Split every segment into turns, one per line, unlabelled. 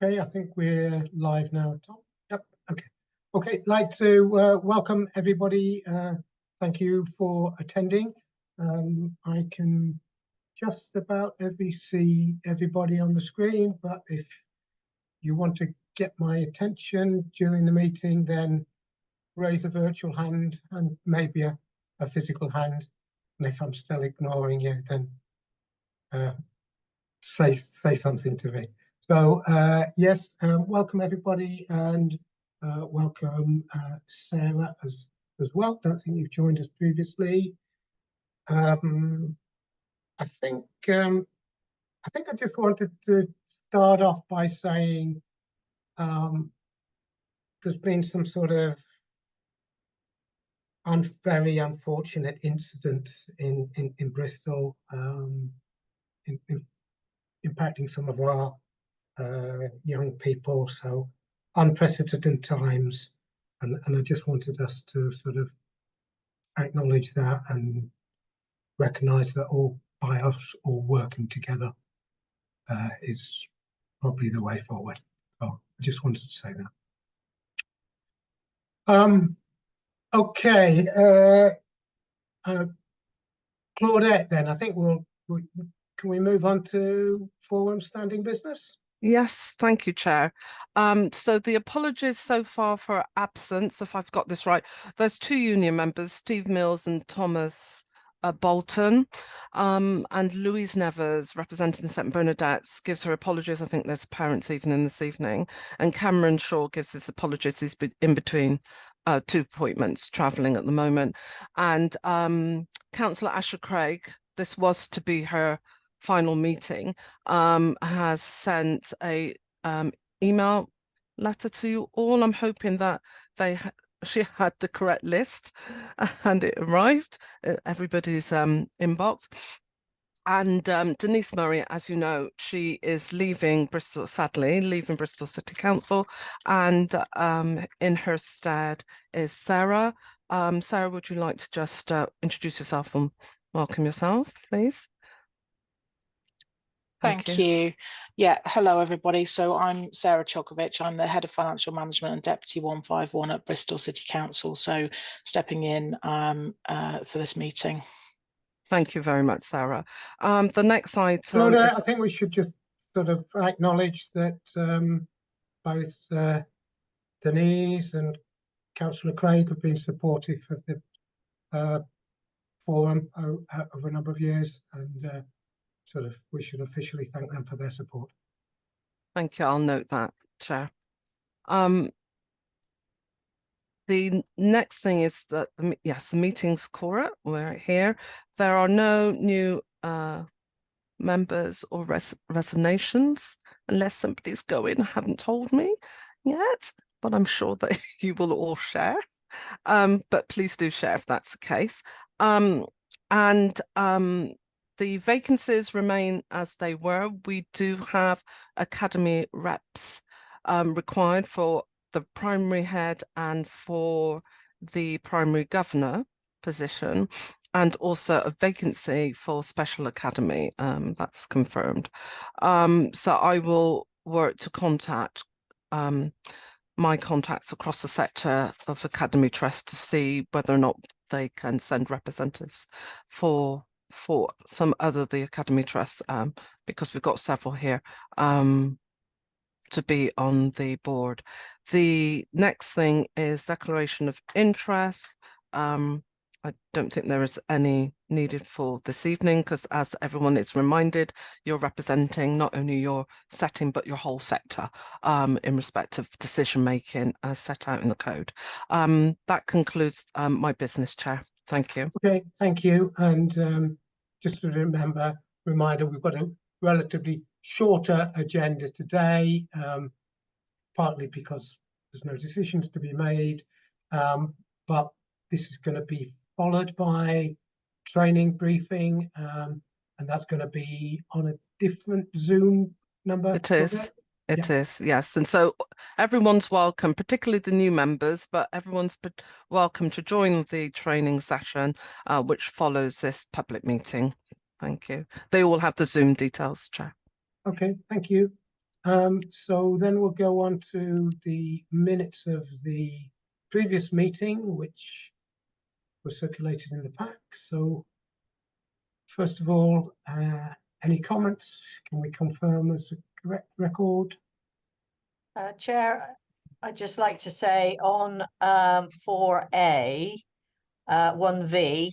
Okay, I think we're live now, Tom. Yep, okay. Okay, I'd like to welcome everybody. Thank you for attending. I can just about see everybody on the screen, but if you want to get my attention during the meeting, then raise a virtual hand and maybe a physical hand. And if I'm still ignoring you, then say something to me. So yes, welcome everybody, and welcome Sarah as well. Don't think you've joined us previously. I think I just wanted to start off by saying there's been some sort of very unfortunate incidents in Bristol, impacting some of our young people, so unprecedented times, and I just wanted us to sort of acknowledge that and recognize that all by us all working together is probably the way forward. So I just wanted to say that. Okay, Claudette, then I think can we move on to forum standing business?
Yes, thank you, Chair. So the apologies so far for absence, if I've got this right, there's two union members, Steve Mills and Thomas Bolton, and Louise Nevers, representing St Bernadette's, gives her apologies. I think there's parents evening this evening, and Cameron Shaw gives his apologies. He's in between two appointments, travelling at the moment. And Councillor Asher Craig, this was to be her final meeting, has sent a email letter to you all. I'm hoping that she had the correct list and it arrived everybody's inbox. And Denise Murray, as you know, she is leaving Bristol, sadly, leaving Bristol City Council, and in her stead is Sarah. Sarah, would you like to just introduce yourself and welcome yourself, please?
Thank you. Yeah, hello everybody. So I'm Sarah Chokovich. I'm the Head of Financial Management and Deputy 151 at Bristol City Council. So stepping in for this meeting.
Thank you very much, Sarah. The next item
Claudia, I think we should just sort of acknowledge that both Denise and Councillor Craig have been supportive of the forum over a number of years, and sort of we should officially thank them for their support.
Thank you. I'll note that, Chair. The next thing is that, yes, the meeting's quora. We're here. There are no new members or resignations, unless somebody's going. Haven't told me yet, but I'm sure that you will all share. But please do share if that's the case. The vacancies remain as they were. We do have academy reps required for the primary head and for the primary governor position, and also a vacancy for special academy. That's confirmed. So I will work to contact my contacts across the sector of Academy Trust to see whether or not they can send representatives for some other the Academy Trust, because we've got several here to be on the board. The next thing is declaration of interest. I don't think there is any needed for this evening, because as everyone is reminded, you're representing not only your setting but your whole sector in respect of decision making as set out in the code. That concludes my business, Chair. Thank you.
Okay, thank you. And just a reminder, we've got a relatively shorter agenda today, partly because there's no decisions to be made, but this is going to be followed by training briefing, and that's going to be on a different Zoom number.
It is. It is, yes. And so everyone's welcome, particularly the new members, but everyone's welcome to join the training session, which follows this public meeting. Thank you. They all have the Zoom details, Chair.
Okay, thank you. So then we'll go on to the minutes of the previous meeting, which were circulated in the pack. So first of all, any comments? Can we confirm as the correct record?
Chair, I'd just like to say on 4A, 1V,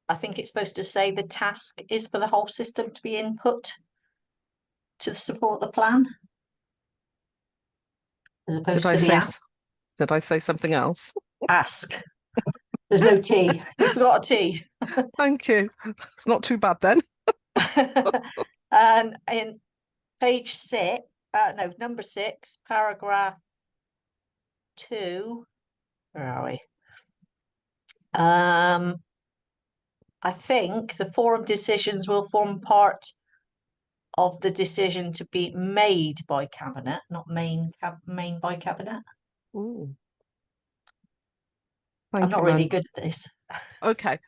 I think it's supposed to say the task is for the whole system to be input to support the plan. As opposed to the
Did I say something else?
ask. There's no T. You forgot a T.
Thank you. It's not too bad then.
And in page 6, no, number 6, paragraph 2, where are we? I think the forum decisions will form part of the decision to be made by cabinet, not main by cabinet.
Ooh.
I'm not really good at this.
Okay.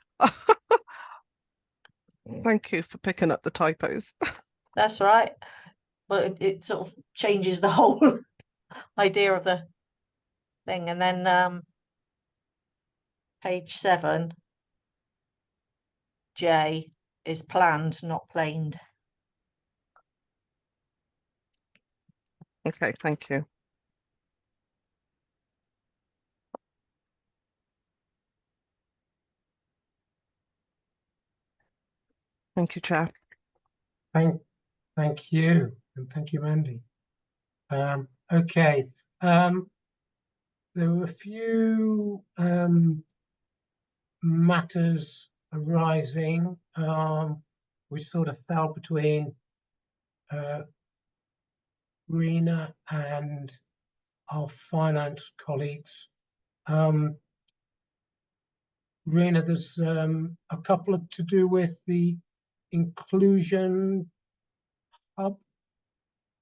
Thank you for picking up the typos.
That's right. Well, it sort of changes the whole idea of the thing. And then page 7, J, is planned, not planed.
Okay, thank you. Thank you, Chair.
Thank you, and thank you, Mandy. Okay. There were a few matters arising, which sort of fell between Rena and our finance colleagues. Rena, there's a couple of to do with the inclusion hub.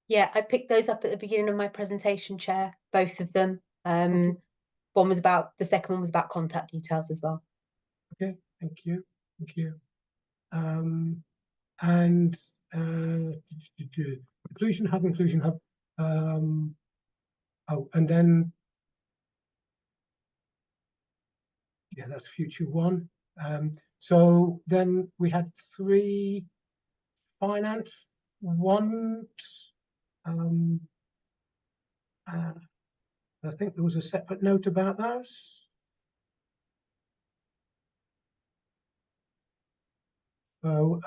Yeah, I picked those up at the beginning of my presentation, Chair, both of them. One was the second one was about contact details as well.
Okay, thank you. And inclusion hub. Oh, and then, yeah, that's future one. So then we had 3 finance ones. I think there was a separate note about those. So,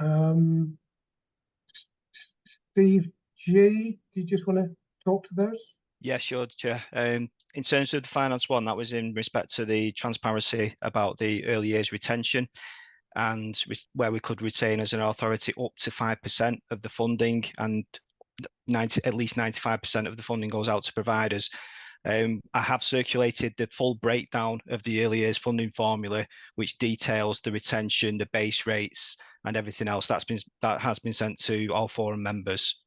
Steve G, do you just want to talk to those?
Yeah, sure, Chair. In terms of the finance one, that was in respect to the transparency about the early years retention and where we could retain as an authority up to 5% of the funding, and at least 95% of the funding goes out to providers. I have circulated the full breakdown of the early years funding formula, which details the retention, the base rates, and everything else that has been sent to all forum members.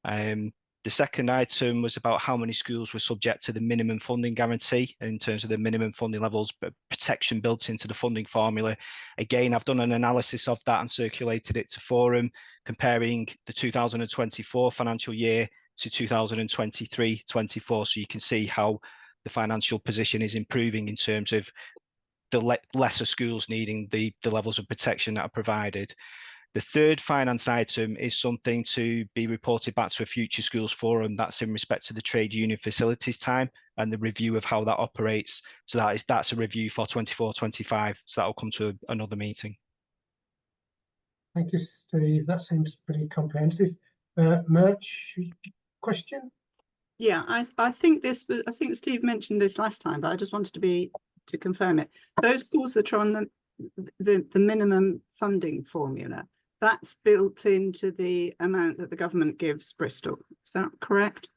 The second item was about how many schools were subject to the minimum funding guarantee in terms of the minimum funding levels, but protection built into the funding formula. Again, I've done an analysis of that and circulated it to forum, comparing the 2024 financial year to 2023-24, so you can see how the financial position is improving in terms of the lesser schools needing the levels of protection that are provided. The third finance item is something to be reported back to a future schools forum. That's in respect to the trade union facilities time and the review of how that operates. So that's a review for 24-25. So that'll come to another meeting.
Thank you, Steve. That seems pretty comprehensive. Merch, question?
Yeah, I think Steve mentioned this last time, but I just wanted to confirm it. Those schools that are on the minimum funding formula, that's built into the amount that the government gives Bristol. Is that correct?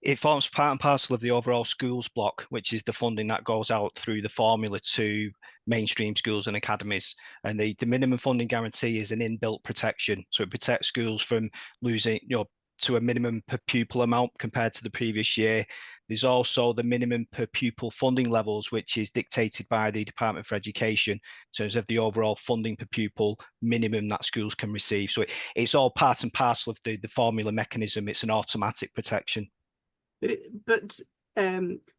It forms part and parcel of the overall schools block, which is the funding that goes out through the formula to mainstream schools and academies. And the minimum funding guarantee is an inbuilt protection. So it protects schools from losing, to a minimum per pupil amount compared to the previous year. There's also the minimum per pupil funding levels, which is dictated by the Department for Education in terms of the overall funding per pupil minimum that schools can receive. So it's all part and parcel of the formula mechanism. It's an automatic protection.
But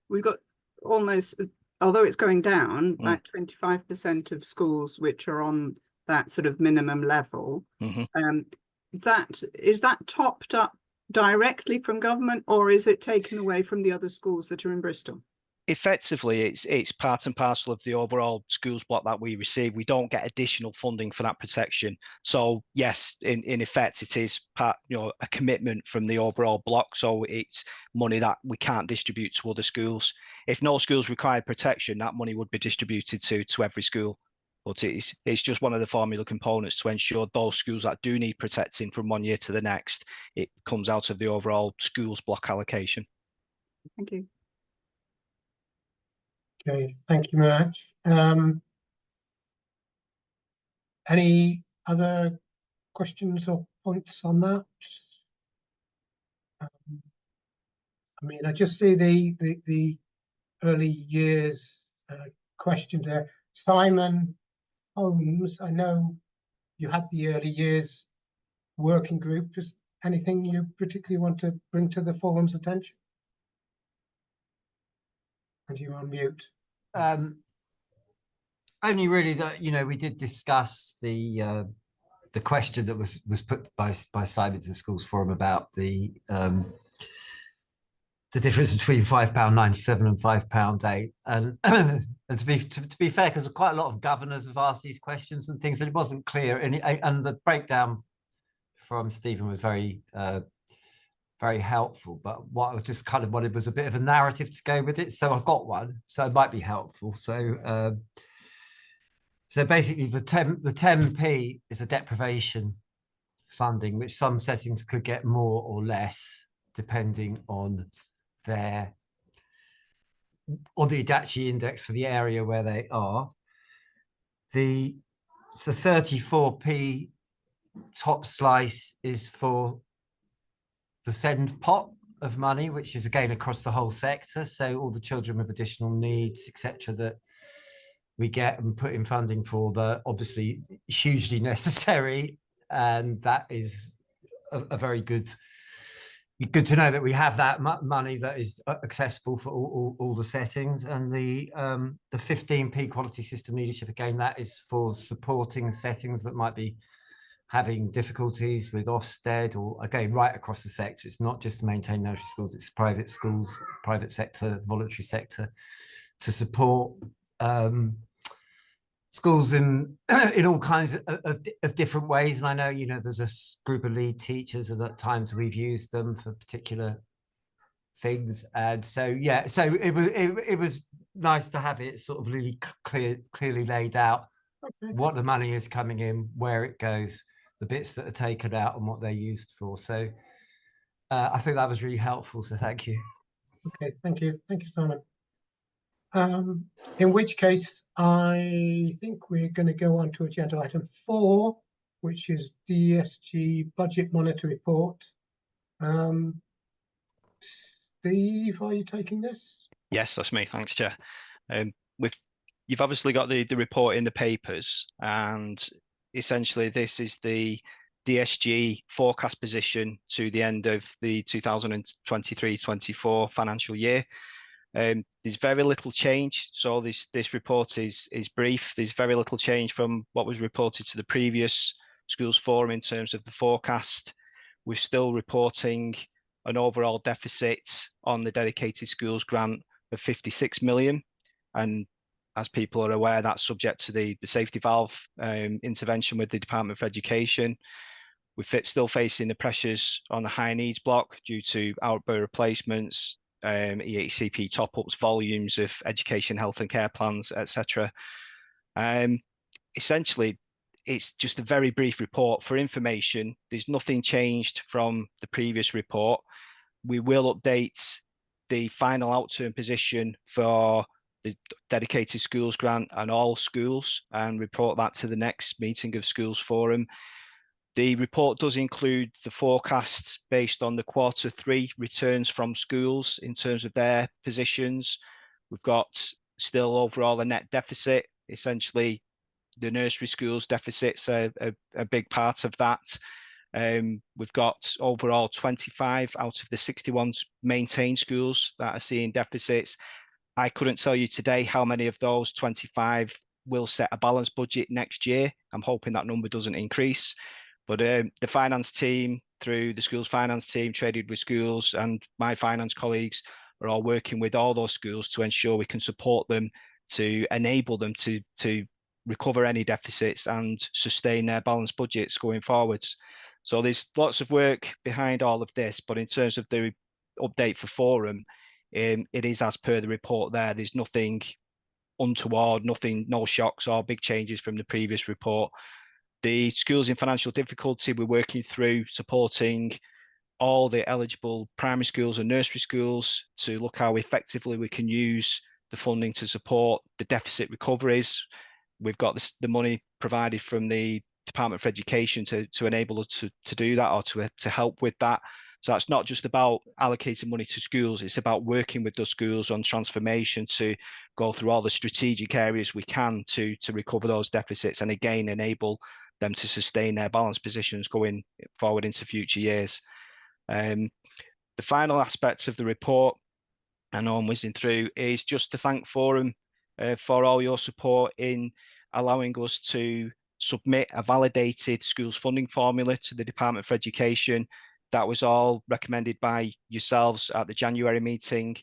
we've got almost, although it's going down, like 25% of schools which are on that sort of minimum level, is that topped up directly from government, or is it taken away from the other schools that are in Bristol?
Effectively, it's part and parcel of the overall schools block that we receive. We don't get additional funding for that protection. So yes, in effect, it is part, a commitment from the overall block. So it's money that we can't distribute to other schools. If no schools required protection, that money would be distributed to every school. But it's just one of the formula components to ensure those schools that do need protecting from one year to the next, it comes out of the overall schools block allocation.
Thank you.
Okay, thank you very much. Any other questions or points on that? I mean, I just see the early years question there. Simon Holmes, I know you had the early years working group. Just anything you particularly want to bring to the forum's attention? And you're on mute.
Only really that we did discuss the question that was put by Simon to the Schools Forum about the difference between £5.97 and £5.8, and and to be fair, because quite a lot of governors have asked these questions and things, and it wasn't clear, and the breakdown from Stephen was very very helpful, but what I just kind of wanted was a bit of a narrative to go with it. So I've got one, so it might be helpful. So basically the 10p is a deprivation funding, which some settings could get more or less depending on the Adachi index for the area where they are. The 34p top slice is for the send pot of money, which is again across the whole sector. So all the children with additional needs, etc., that we get and put in funding for, the obviously hugely necessary, and that is a very good to know that we have that money that is accessible for all the settings. And the 15p quality system leadership, again, that is for supporting settings that might be having difficulties with Ofsted, or again right across the sector. It's not just to maintain nursery schools, it's private schools, private sector, voluntary sector, to support schools in all kinds of different ways. And I know there's a group of lead teachers, and at times we've used them for particular things. And so yeah, so it was nice to have it sort of really clearly laid out, what the money is coming in, where it goes, the bits that are taken out, and what they're used for. So I think that was really helpful. So thank you.
Okay, thank you, Simon. In which case, I think we're going to go on to agenda item 4, which is DSG budget monitor report. Steve, are you taking this?
Yes, that's me. Thanks, Chair. You've obviously got the report in the papers, and essentially this is the DSG forecast position to the end of the 2023-24 financial year. There's very little change, so this report is brief. There's very little change from what was reported to the previous Schools Forum in terms of the forecast. We're still reporting an overall deficit on the dedicated schools grant of 56 million, and as people are aware, that's subject to the safety valve intervention with the Department for Education. We're still facing the pressures on the high needs block due to outbound replacements, EHCP top-ups, volumes of education, health and care plans, etc. Essentially, it's just a very brief report for information. There's nothing changed from the previous report. We will update the final outturn position for the dedicated schools grant and all schools, and report that to the next meeting of Schools Forum. The report does include the forecasts based on the Q3 returns from schools in terms of their positions. We've got still overall a net deficit. Essentially, the nursery schools deficit's a big part of that. We've got overall 25 out of the 61 maintained schools that are seeing deficits. I couldn't tell you today how many of those 25 will set a balanced budget next year. I'm hoping that number doesn't increase. But the finance team, through the school's finance team, Traded with Schools, and my finance colleagues are all working with all those schools to ensure we can support them, to enable them to recover any deficits and sustain their balanced budgets going forwards. So there's lots of work behind all of this, but in terms of the update for Forum, it is as per the report there. There's nothing untoward, no shocks or big changes from the previous report. The schools in financial difficulty, we're working through supporting all the eligible primary schools and nursery schools to look how effectively we can use the funding to support the deficit recoveries. We've got the money provided from the Department for Education to enable us to do that, or to help with that. So that's not just about allocating money to schools, it's about working with those schools on transformation to go through all the strategic areas we can to recover those deficits and again enable them to sustain their balanced positions going forward into future years. The final aspect of the report, I know I'm whizzing through, is just to thank Forum for all your support in allowing us to submit a validated schools funding formula to the Department for Education. That was all recommended by yourselves at the January meeting.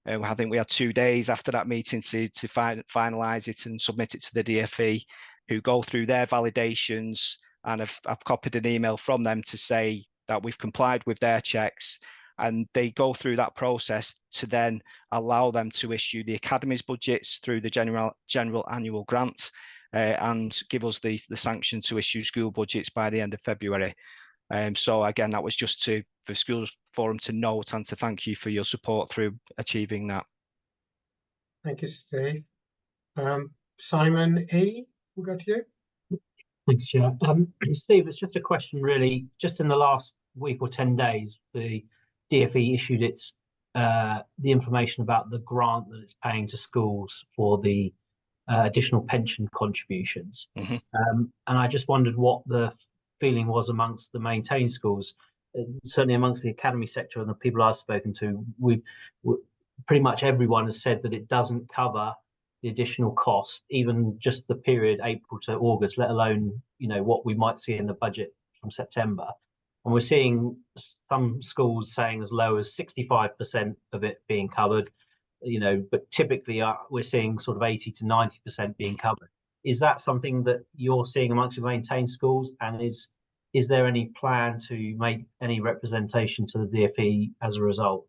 I think we had 2 days after that meeting to finalise it and submit it to the DfE, who go through their validations, and I've copied an email from them to say that we've complied with their checks, and they go through that process to then allow them to issue the academy's budgets through the general annual grant, and give us the sanction to issue school budgets by the end of February. So again, that was just for Schools Forum to note and to thank you for your support through achieving that.
Thank you, Steve. Simon E, we'll go to you.
Thanks, Chair. Steve, it's just a question really. Just in the last week or 10 days, the DfE issued its the information about the grant that it's paying to schools for the additional pension contributions.
Mm-hmm.
And I just wondered what the feeling was amongst the maintained schools, certainly amongst the academy sector and the people I've spoken to. Pretty much everyone has said that it doesn't cover the additional cost, even just the period April to August, let alone what we might see in the budget from September. And we're seeing some schools saying as low as 65% of it being covered, but typically we're seeing sort of 80 to 90% being covered. Is that something that you're seeing amongst your maintained schools? And is there any plan to make any representation to the DfE as a result?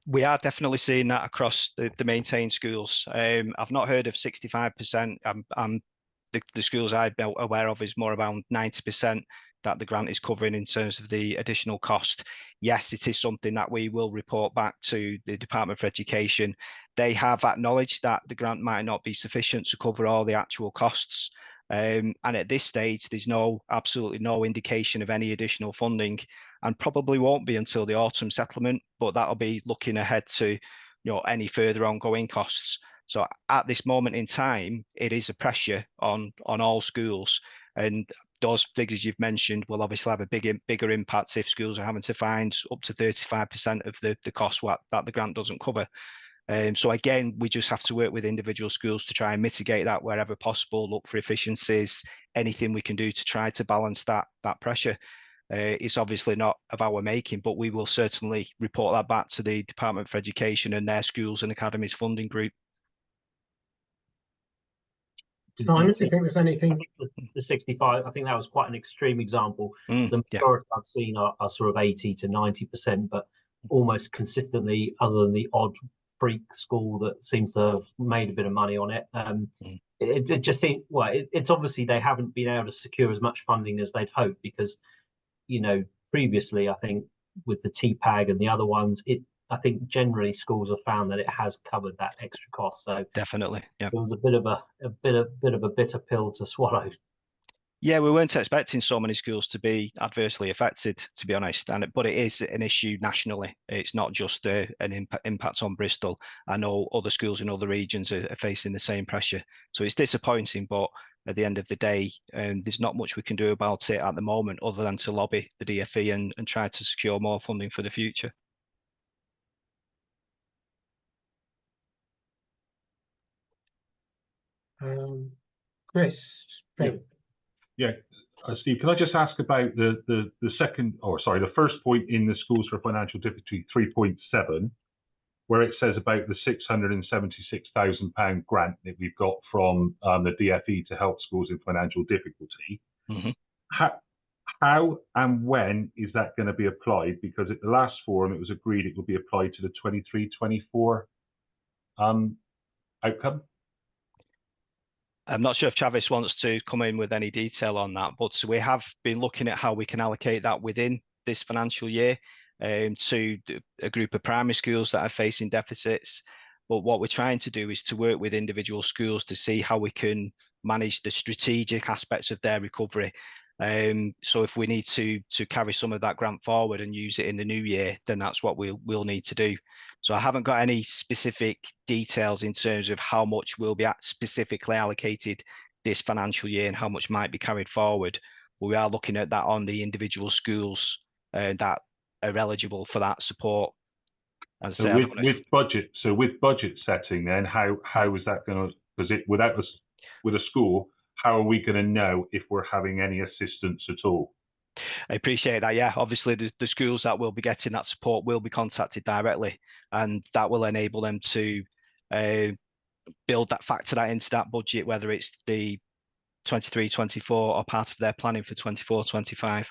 We are definitely seeing that across the maintained schools. I've not heard of 65%. The schools I'm aware of is more around 90% that the grant is covering in terms of the additional cost. Yes, it is something that we will report back to the Department for Education. They have acknowledged that the grant might not be sufficient to cover all the actual costs. And at this stage, there's absolutely no indication of any additional funding, and probably won't be until the autumn settlement, but that'll be looking ahead to any further ongoing costs. So at this moment in time, it is a pressure on all schools, and those figures you've mentioned will obviously have a bigger impact if schools are having to find up to 35% of the cost that the grant doesn't cover. So again, we just have to work with individual schools to try and mitigate that wherever possible, look for efficiencies, anything we can do to try to balance that pressure. It's obviously not of our making, but we will certainly report that back to the Department for Education and their schools and academies funding group.
Simon, do you think there's anything?
The 65, I think that was quite an extreme example. The majority I've seen are sort of 80 to 90%, but almost consistently, other than the odd freak school that seems to have made a bit of money on it. It just seems, it's obviously they haven't been able to secure as much funding as they'd hoped, because, previously, I think with the TPAG and the other ones, I think generally schools have found that it has covered that extra cost. So
definitely, yeah,
it was a bit of a bitter pill to swallow.
Yeah, we weren't expecting so many schools to be adversely affected, to be honest. But it is an issue nationally. It's not just an impact on Bristol. I know other schools in other regions are facing the same pressure. So it's disappointing, but at the end of the day, there's not much we can do about it at the moment other than to lobby the DFE and try to secure more funding for the future.
Chris, straight.
Yeah, Steve, can I just ask about the first point in the schools for financial difficulty 3.7, where it says about the £676,000 grant that we've got from the DFE to help schools in financial difficulty.
Mm-hmm.
How and when is that going to be applied? Because at the last forum, it was agreed it will be applied to the 23-24 outcome.
I'm not sure if Travis wants to come in with any detail on that, but we have been looking at how we can allocate that within this financial year to a group of primary schools that are facing deficits. But what we're trying to do is to work with individual schools to see how we can manage the strategic aspects of their recovery. So if we need to carry some of that grant forward and use it in the new year, then that's what we'll need to do. So I haven't got any specific details in terms of how much will be specifically allocated this financial year and how much might be carried forward. But we are looking at that on the individual schools that are eligible for that support. As
So with budget setting, then how is that going to? Because with a school, how are we going to know if we're having any assistance at all?
I appreciate that. Yeah, obviously the schools that will be getting that support will be contacted directly, and that will enable them to factor that into that budget, whether it's the 23-24 or part of their planning for 24-25.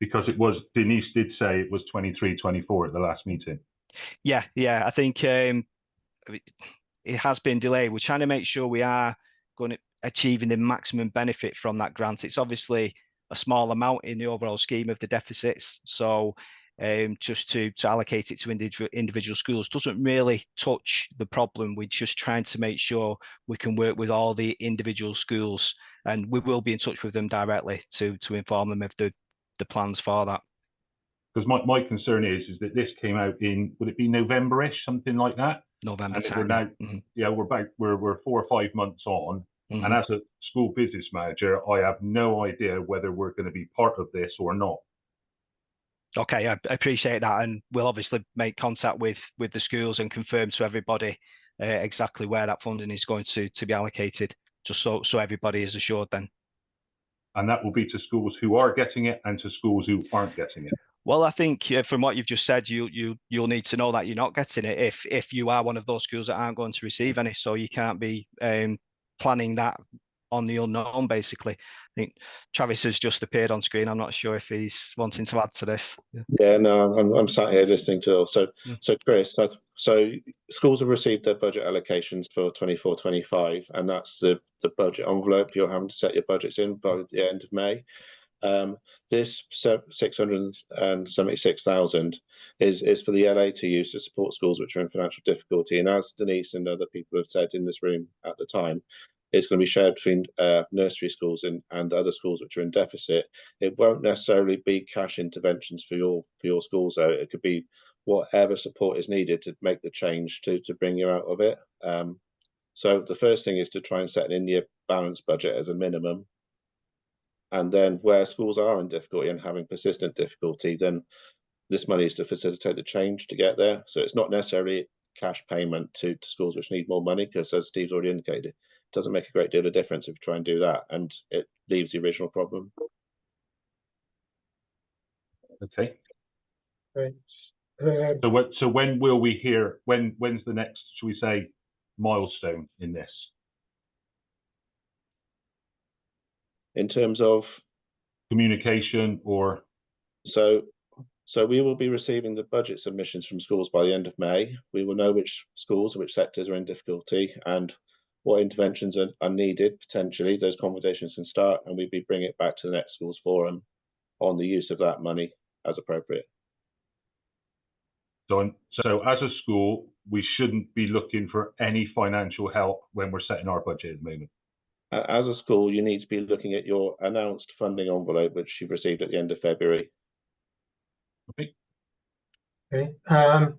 Because Denise did say it was 23-24 at the last meeting.
Yeah, I think it has been delayed. We're trying to make sure we are going to achieving the maximum benefit from that grant. It's obviously a small amount in the overall scheme of the deficits. So just to allocate it to individual schools doesn't really touch the problem. We're just trying to make sure we can work with all the individual schools, and we will be in touch with them directly to inform them of the plans for that.
Because my concern is that this came out in, would it be November-ish, something like that?
November time.
We're now, we're 4 or 5 months on, and as a school business manager, I have no idea whether we're going to be part of this or not.
Okay, I appreciate that, and we'll obviously make contact with the schools and confirm to everybody exactly where that funding is going to be allocated, just so everybody is assured then.
And that will be to schools who are getting it and to schools who aren't getting it.
Well, I think from what you've just said, you'll need to know that you're not getting it if you are one of those schools that aren't going to receive any. So you can't be planning that on the unknown, basically. I think Travis has just appeared on screen. I'm not sure if he's wanting to add to this.
Yeah, no, I'm sat here listening to all. So Chris, so schools have received their budget allocations for 24-25, and that's the budget envelope you're having to set your budgets in by the end of May. This 676,000 is for the LA to use to support schools which are in financial difficulty. And as Denise and other people have said in this room at the time, it's going to be shared between nursery schools and other schools which are in deficit. It won't necessarily be cash interventions for your schools, though. It could be whatever support is needed to make the change to bring you out of it. So the first thing is to try and set an in-year balanced budget as a minimum. And then where schools are in difficulty and having persistent difficulty, then this money is to facilitate the change to get there. So it's not necessarily cash payment to schools which need more money, because as Steve's already indicated, it doesn't make a great deal of difference if you try and do that, and it leaves the original problem.
Okay.
Right.
So when will we hear, when's the next, should we say, milestone in this?
In terms of
communication or?
So we will be receiving the budget submissions from schools by the end of May. We will know which schools, which sectors are in difficulty and what interventions are needed. Potentially those conversations can start, and we'll be bringing it back to the next schools forum on the use of that money as appropriate.
So as a school, we shouldn't be looking for any financial help when we're setting our budget at the moment.
As a school, you need to be looking at your announced funding envelope, which you've received at the end of February.
Okay.
Okay, we'll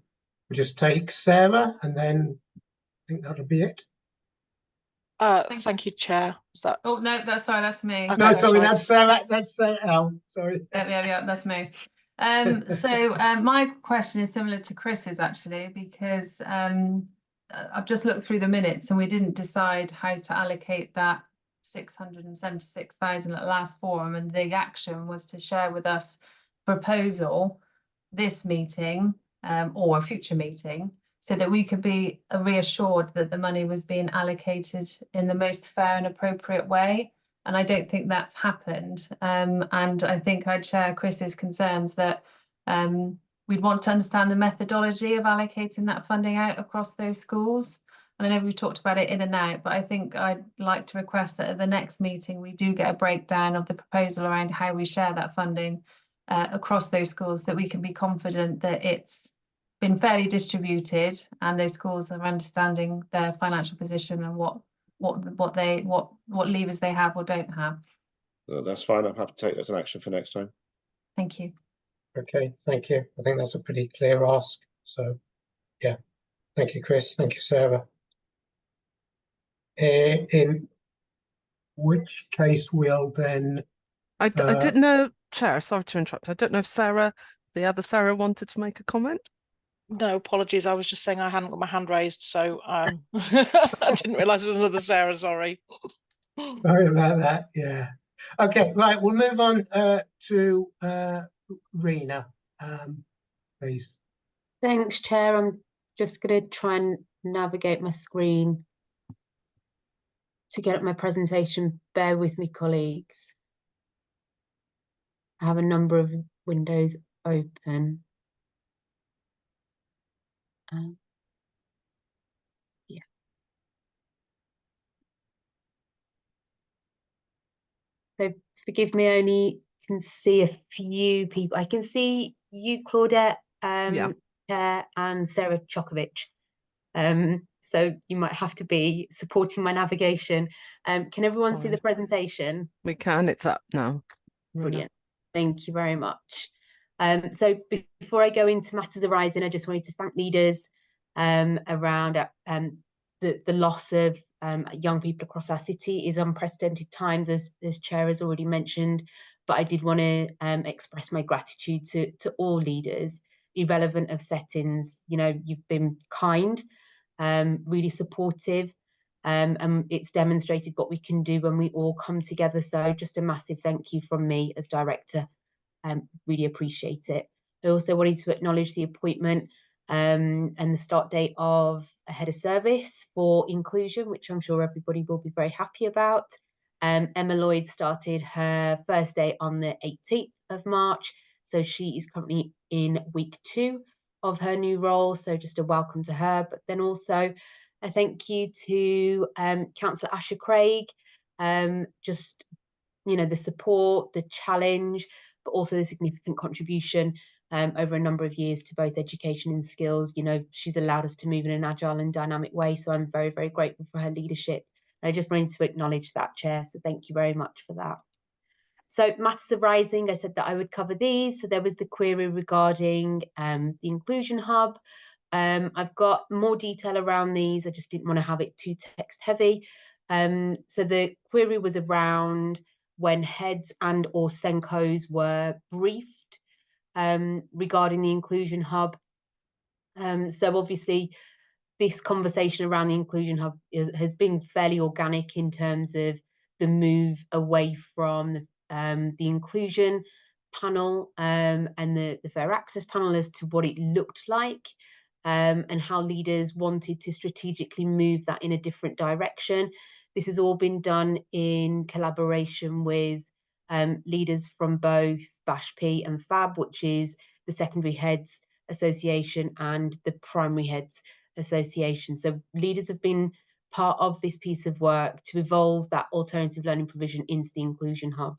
just take Sarah, and then I think that'll be it.
Thank you, Chair. Is that?
Oh, no, that's me.
Okay,
No, sorry,
sorry.
that's Sarah. That's Sarah L. Sorry.
Yeah, that's me. So my question is similar to Chris's actually, because I've just looked through the minutes and we didn't decide how to allocate that 676,000 at last forum, and the action was to share with us proposal this meeting or a future meeting, so that we could be reassured that the money was being allocated in the most fair and appropriate way. And I don't think that's happened. And I think I'd share Chris's concerns that we'd want to understand the methodology of allocating that funding out across those schools. And I know we've talked about it in and out, but I think I'd like to request that at the next meeting, we do get a breakdown of the proposal around how we share that funding across those schools, that we can be confident that it's been fairly distributed and those schools are understanding their financial position and what levers they have or don't have.
That's fine. I'm happy to take that as an action for next time.
Thank you.
Okay, thank you. I think that's a pretty clear ask. So, yeah, thank you, Chris. Thank you, Sarah. In which case we'll then.
I didn't know, Chair, sorry to interrupt. I don't know if Sarah, the other Sarah, wanted to make a comment.
No, apologies. I was just saying I hadn't got my hand raised, so I didn't realise it was another Sarah. Sorry.
Sorry about that. Yeah. Okay. Right. We'll move on to Rena, please.
Thanks, Chair. I'm just going to try and navigate my screen to get up my presentation. Bear with me, colleagues. I have a number of windows open. Yeah. So forgive me, I only can see a few people. I can see you, Claudette, Chair, and Sarah Chokovich. So you might have to be supporting my navigation. Can everyone see the presentation?
We can, it's up now.
Brilliant. Thank you very much. So before I go into matters arising, I just wanted to thank leaders around the loss of young people across our city is unprecedented times, as Chair has already mentioned. But I did want to express my gratitude to all leaders, irrelevant of settings. You know, you've been kind, really supportive, and it's demonstrated what we can do when we all come together. So just a massive thank you from me as director. Really appreciate it. I also wanted to acknowledge the appointment and the start date of a head of service for inclusion, which I'm sure everybody will be very happy about. Emma Lloyd started her first day on the 18th of March. So she is currently in week 2 of her new role. So just a welcome to her, but then also a thank you to Councillor Asher Craig. Just, you know, the support, the challenge, but also the significant contribution over a number of years to both education and skills. You know, she's allowed us to move in an agile and dynamic way. So I'm very, very grateful for her leadership. And I just wanted to acknowledge that, Chair. So thank you very much for that. So matters arising, I said that I would cover these. So there was the query regarding the Inclusion Hub. I've got more detail around these. I just didn't want to have it too text heavy. So the query was around when heads and or Senkos were briefed regarding the Inclusion Hub. So obviously this conversation around the Inclusion Hub has been fairly organic in terms of the move away from the inclusion panel and the fair access panel as to what it looked like and how leaders wanted to strategically move that in a different direction. This has all been done in collaboration with leaders from both BASHP and FAB, which is the Secondary Heads Association and the Primary Heads Association. So leaders have been part of this piece of work to evolve that alternative learning provision into the Inclusion Hub.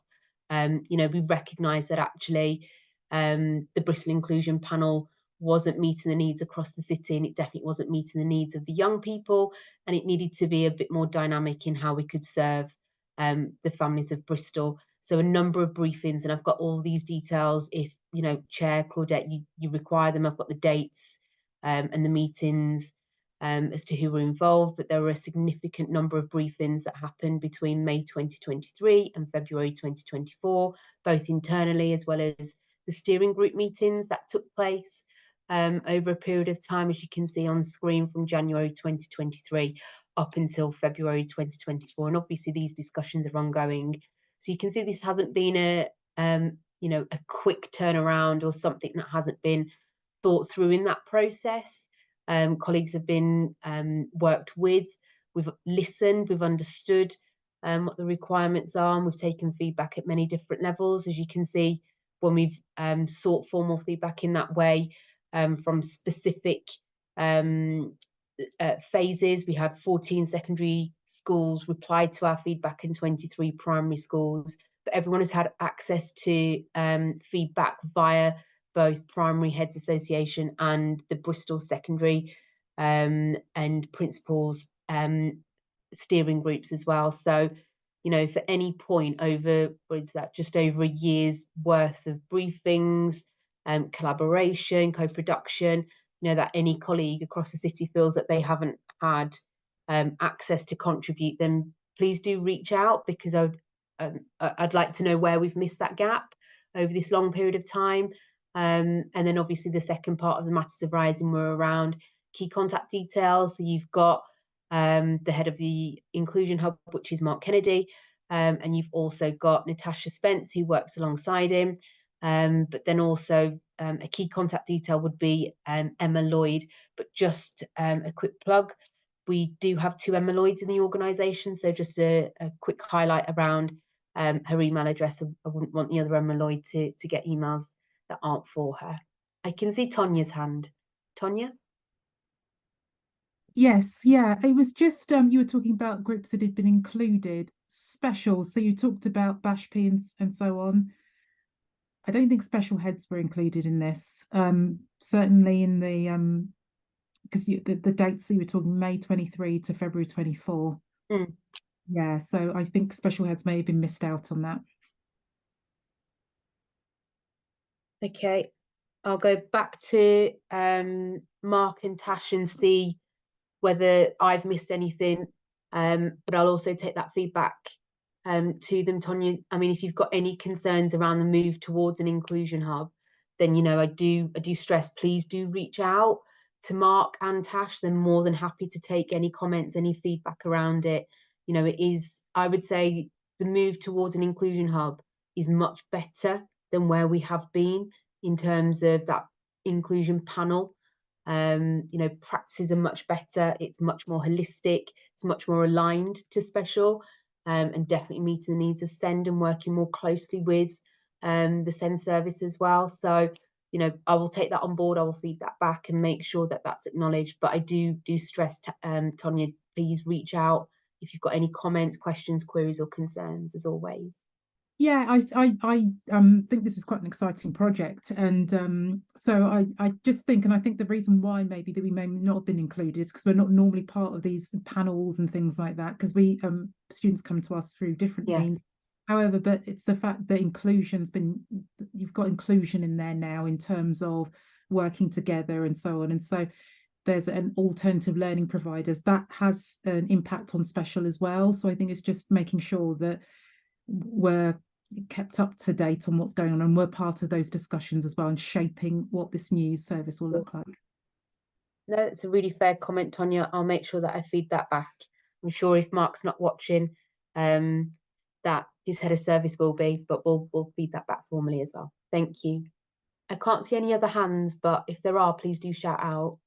You know, we recognise that actually the Bristol Inclusion Panel wasn't meeting the needs across the city, and it definitely wasn't meeting the needs of the young people, and it needed to be a bit more dynamic in how we could serve the families of Bristol. So a number of briefings, and I've got all these details. If you know, Chair Claudette, you require them, I've got the dates and the meetings as to who were involved, but there were a significant number of briefings that happened between May 2023 and February 2024, both internally as well as the steering group meetings that took place over a period of time, as you can see on screen, from January 2023 up until February 2024. And obviously these discussions are ongoing. So you can see this hasn't been a a quick turnaround or something that hasn't been thought through in that process. Colleagues have been worked with, we've listened, we've understood what the requirements are, and we've taken feedback at many different levels. As you can see, when we've sought formal feedback in that way from specific phases, we had 14 secondary schools reply to our feedback and 23 primary schools, but everyone has had access to feedback via both Primary Heads Association and the Bristol Secondary and Principals steering groups as well. So, you know, for any point over, what is that, just over a year's worth of briefings, collaboration, co-production, you know, that any colleague across the city feels that they haven't had access to contribute, then please do reach out, because I'd like to know where we've missed that gap over this long period of time. And then obviously the second part of the Matters of Rising were around key contact details. So you've got the head of the Inclusion Hub, which is Mark Kennedy, and you've also got Natasha Spence, who works alongside him. But then also a key contact detail would be Emma Lloyd. But just a quick plug, we do have 2 Emma Lloyds in the organisation, so just a quick highlight around her email address. I wouldn't want the other Emma Lloyd to get emails that aren't for her. I can see Tonya's hand. Tonya?
Yes, yeah, it was just you were talking about groups that had been included, special. So you talked about BASHP and so on. I don't think special heads were included in this. Certainly in the because the dates that you were talking, May 23 to February 24. Yeah, so I think special heads may have been missed out on that.
Okay, I'll go back to Mark and Tash and see whether I've missed anything, but I'll also take that feedback to them, Tonya. I mean, if you've got any concerns around the move towards an inclusion hub, then, you know, I do stress, please do reach out to Mark and Tash. They're more than happy to take any comments, any feedback around it. You know, it is, I would say, the move towards an inclusion hub is much better than where we have been in terms of that inclusion panel. You know, practices are much better, it's much more holistic, it's much more aligned to special, and definitely meeting the needs of SEND and working more closely with the SEND service as well. So, you know, I will take that on board, I will feed that back and make sure that that's acknowledged. But I do stress, Tonya, please reach out if you've got any comments, questions, queries or concerns, as always.
Yeah, I think this is quite an exciting project, and so I just think, and I think the reason why maybe that we may not have been included because we're not normally part of these panels and things like that, because we students come to us through different means. However, but it's the fact that inclusion's been, you've got inclusion in there now in terms of working together and so on, and so there's an alternative learning providers that has an impact on special as well. So I think it's just making sure that we're kept up to date on what's going on, and we're part of those discussions as well, and shaping what this new service will look like.
No, that's a really fair comment, Tonya. I'll make sure that I feed that back. I'm sure if Mark's not watching, that his head of service will be, but we'll feed that back formally as well. Thank you. I can't see any other hands, but if there are, please do shout out.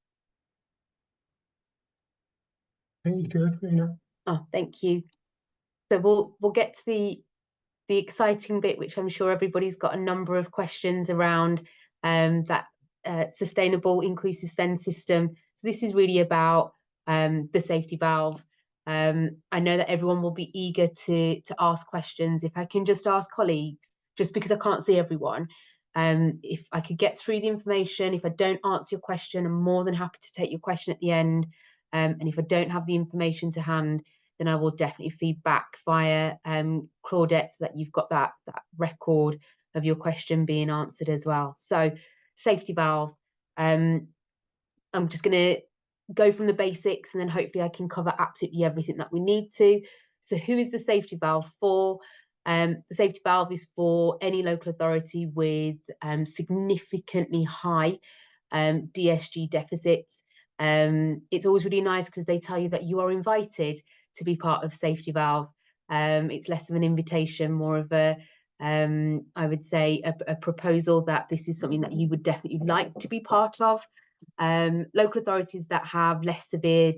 Very good, Rena.
Oh, thank you. So we'll get to the exciting bit, which I'm sure everybody's got a number of questions around, that sustainable inclusive SEND system. So this is really about the safety valve. I know that everyone will be eager to ask questions. If I can just ask colleagues, just because I can't see everyone, if I could get through the information. If I don't answer your question, I'm more than happy to take your question at the end. And if I don't have the information to hand, then I will definitely feed back via Claudette, so that you've got that record of your question being answered as well. So safety valve, I'm just going to go from the basics, and then hopefully I can cover absolutely everything that we need to. So who is the safety valve for? The safety valve is for any local authority with significantly high DSG deficits. It's always really nice because they tell you that you are invited to be part of safety valve. It's less of an invitation, more of a I would say a proposal that this is something that you would definitely like to be part of. Local authorities that have less severe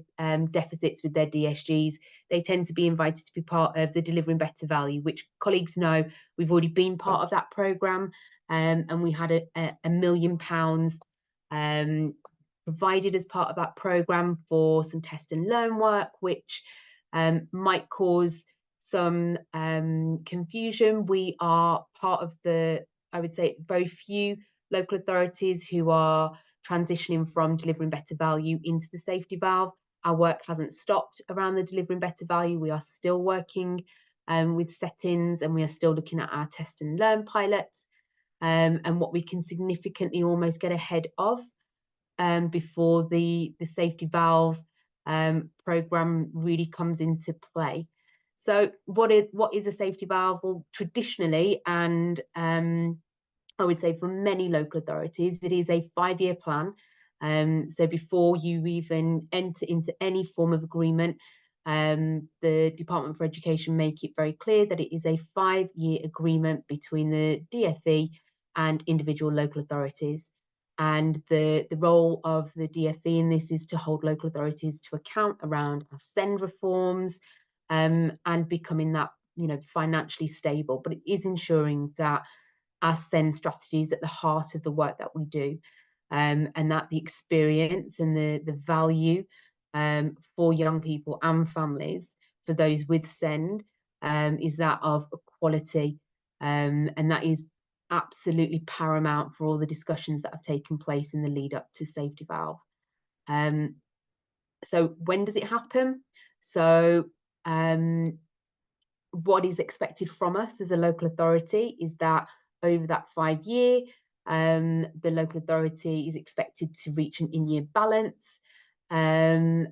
deficits with their DSGs, they tend to be invited to be part of the Delivering Better Value, which colleagues know we've already been part of that programme, and we had £1 million provided as part of that programme for some test and learn work, which might cause some confusion. We are part of the, I would say, very few local authorities who are transitioning from Delivering Better Value into the safety valve. Our work hasn't stopped around the Delivering Better Value. We are still working with settings, and we are still looking at our test and learn pilots, and what we can significantly almost get ahead of before the safety valve programme really comes into play. So what is a safety valve? Well, traditionally, and I would say for many local authorities, it is a 5-year plan. So before you even enter into any form of agreement, the Department for Education make it very clear that it is a 5-year agreement between the DfE and individual local authorities. And the role of the DfE in this is to hold local authorities to account around our SEND reforms, and becoming that, you know, financially stable. But it is ensuring that our SEND strategy is at the heart of the work that we do, and that the experience and the value for young people and families, for those with SEND, is that of quality, and that is absolutely paramount for all the discussions that have taken place in the lead up to safety valve. So when does it happen? So what is expected from us as a local authority is that over that 5-year, the local authority is expected to reach an in-year balance, and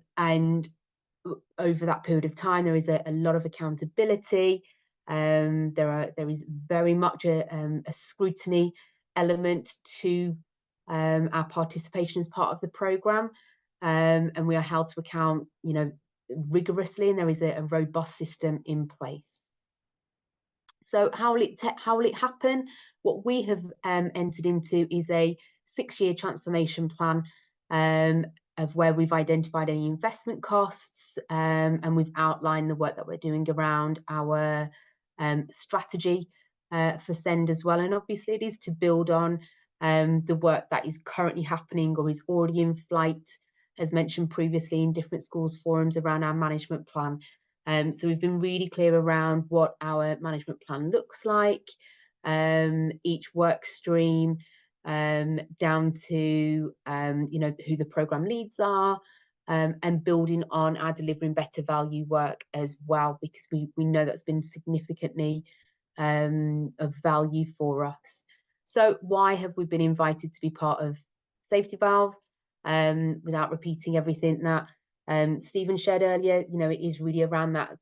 over that period of time there is a lot of accountability. There is very much a scrutiny element to our participation as part of the programme, and we are held to account, you know, rigorously, and there is a robust system in place. So how will it happen? What we have entered into is a 6-year transformation plan, of where we've identified any investment costs, and we've outlined the work that we're doing around our strategy for SEND as well. And obviously it is to build on the work that is currently happening or is already in flight, as mentioned previously in different schools forums around our management plan. So we've been really clear around what our management plan looks like, each work stream, down to you know, who the programme leads are, and building on our Delivering Better Value work as well, because we know that's been significantly of value for us. So why have we been invited to be part of Safety Valve? Without repeating everything that Stephen shared earlier, you know, it is really around that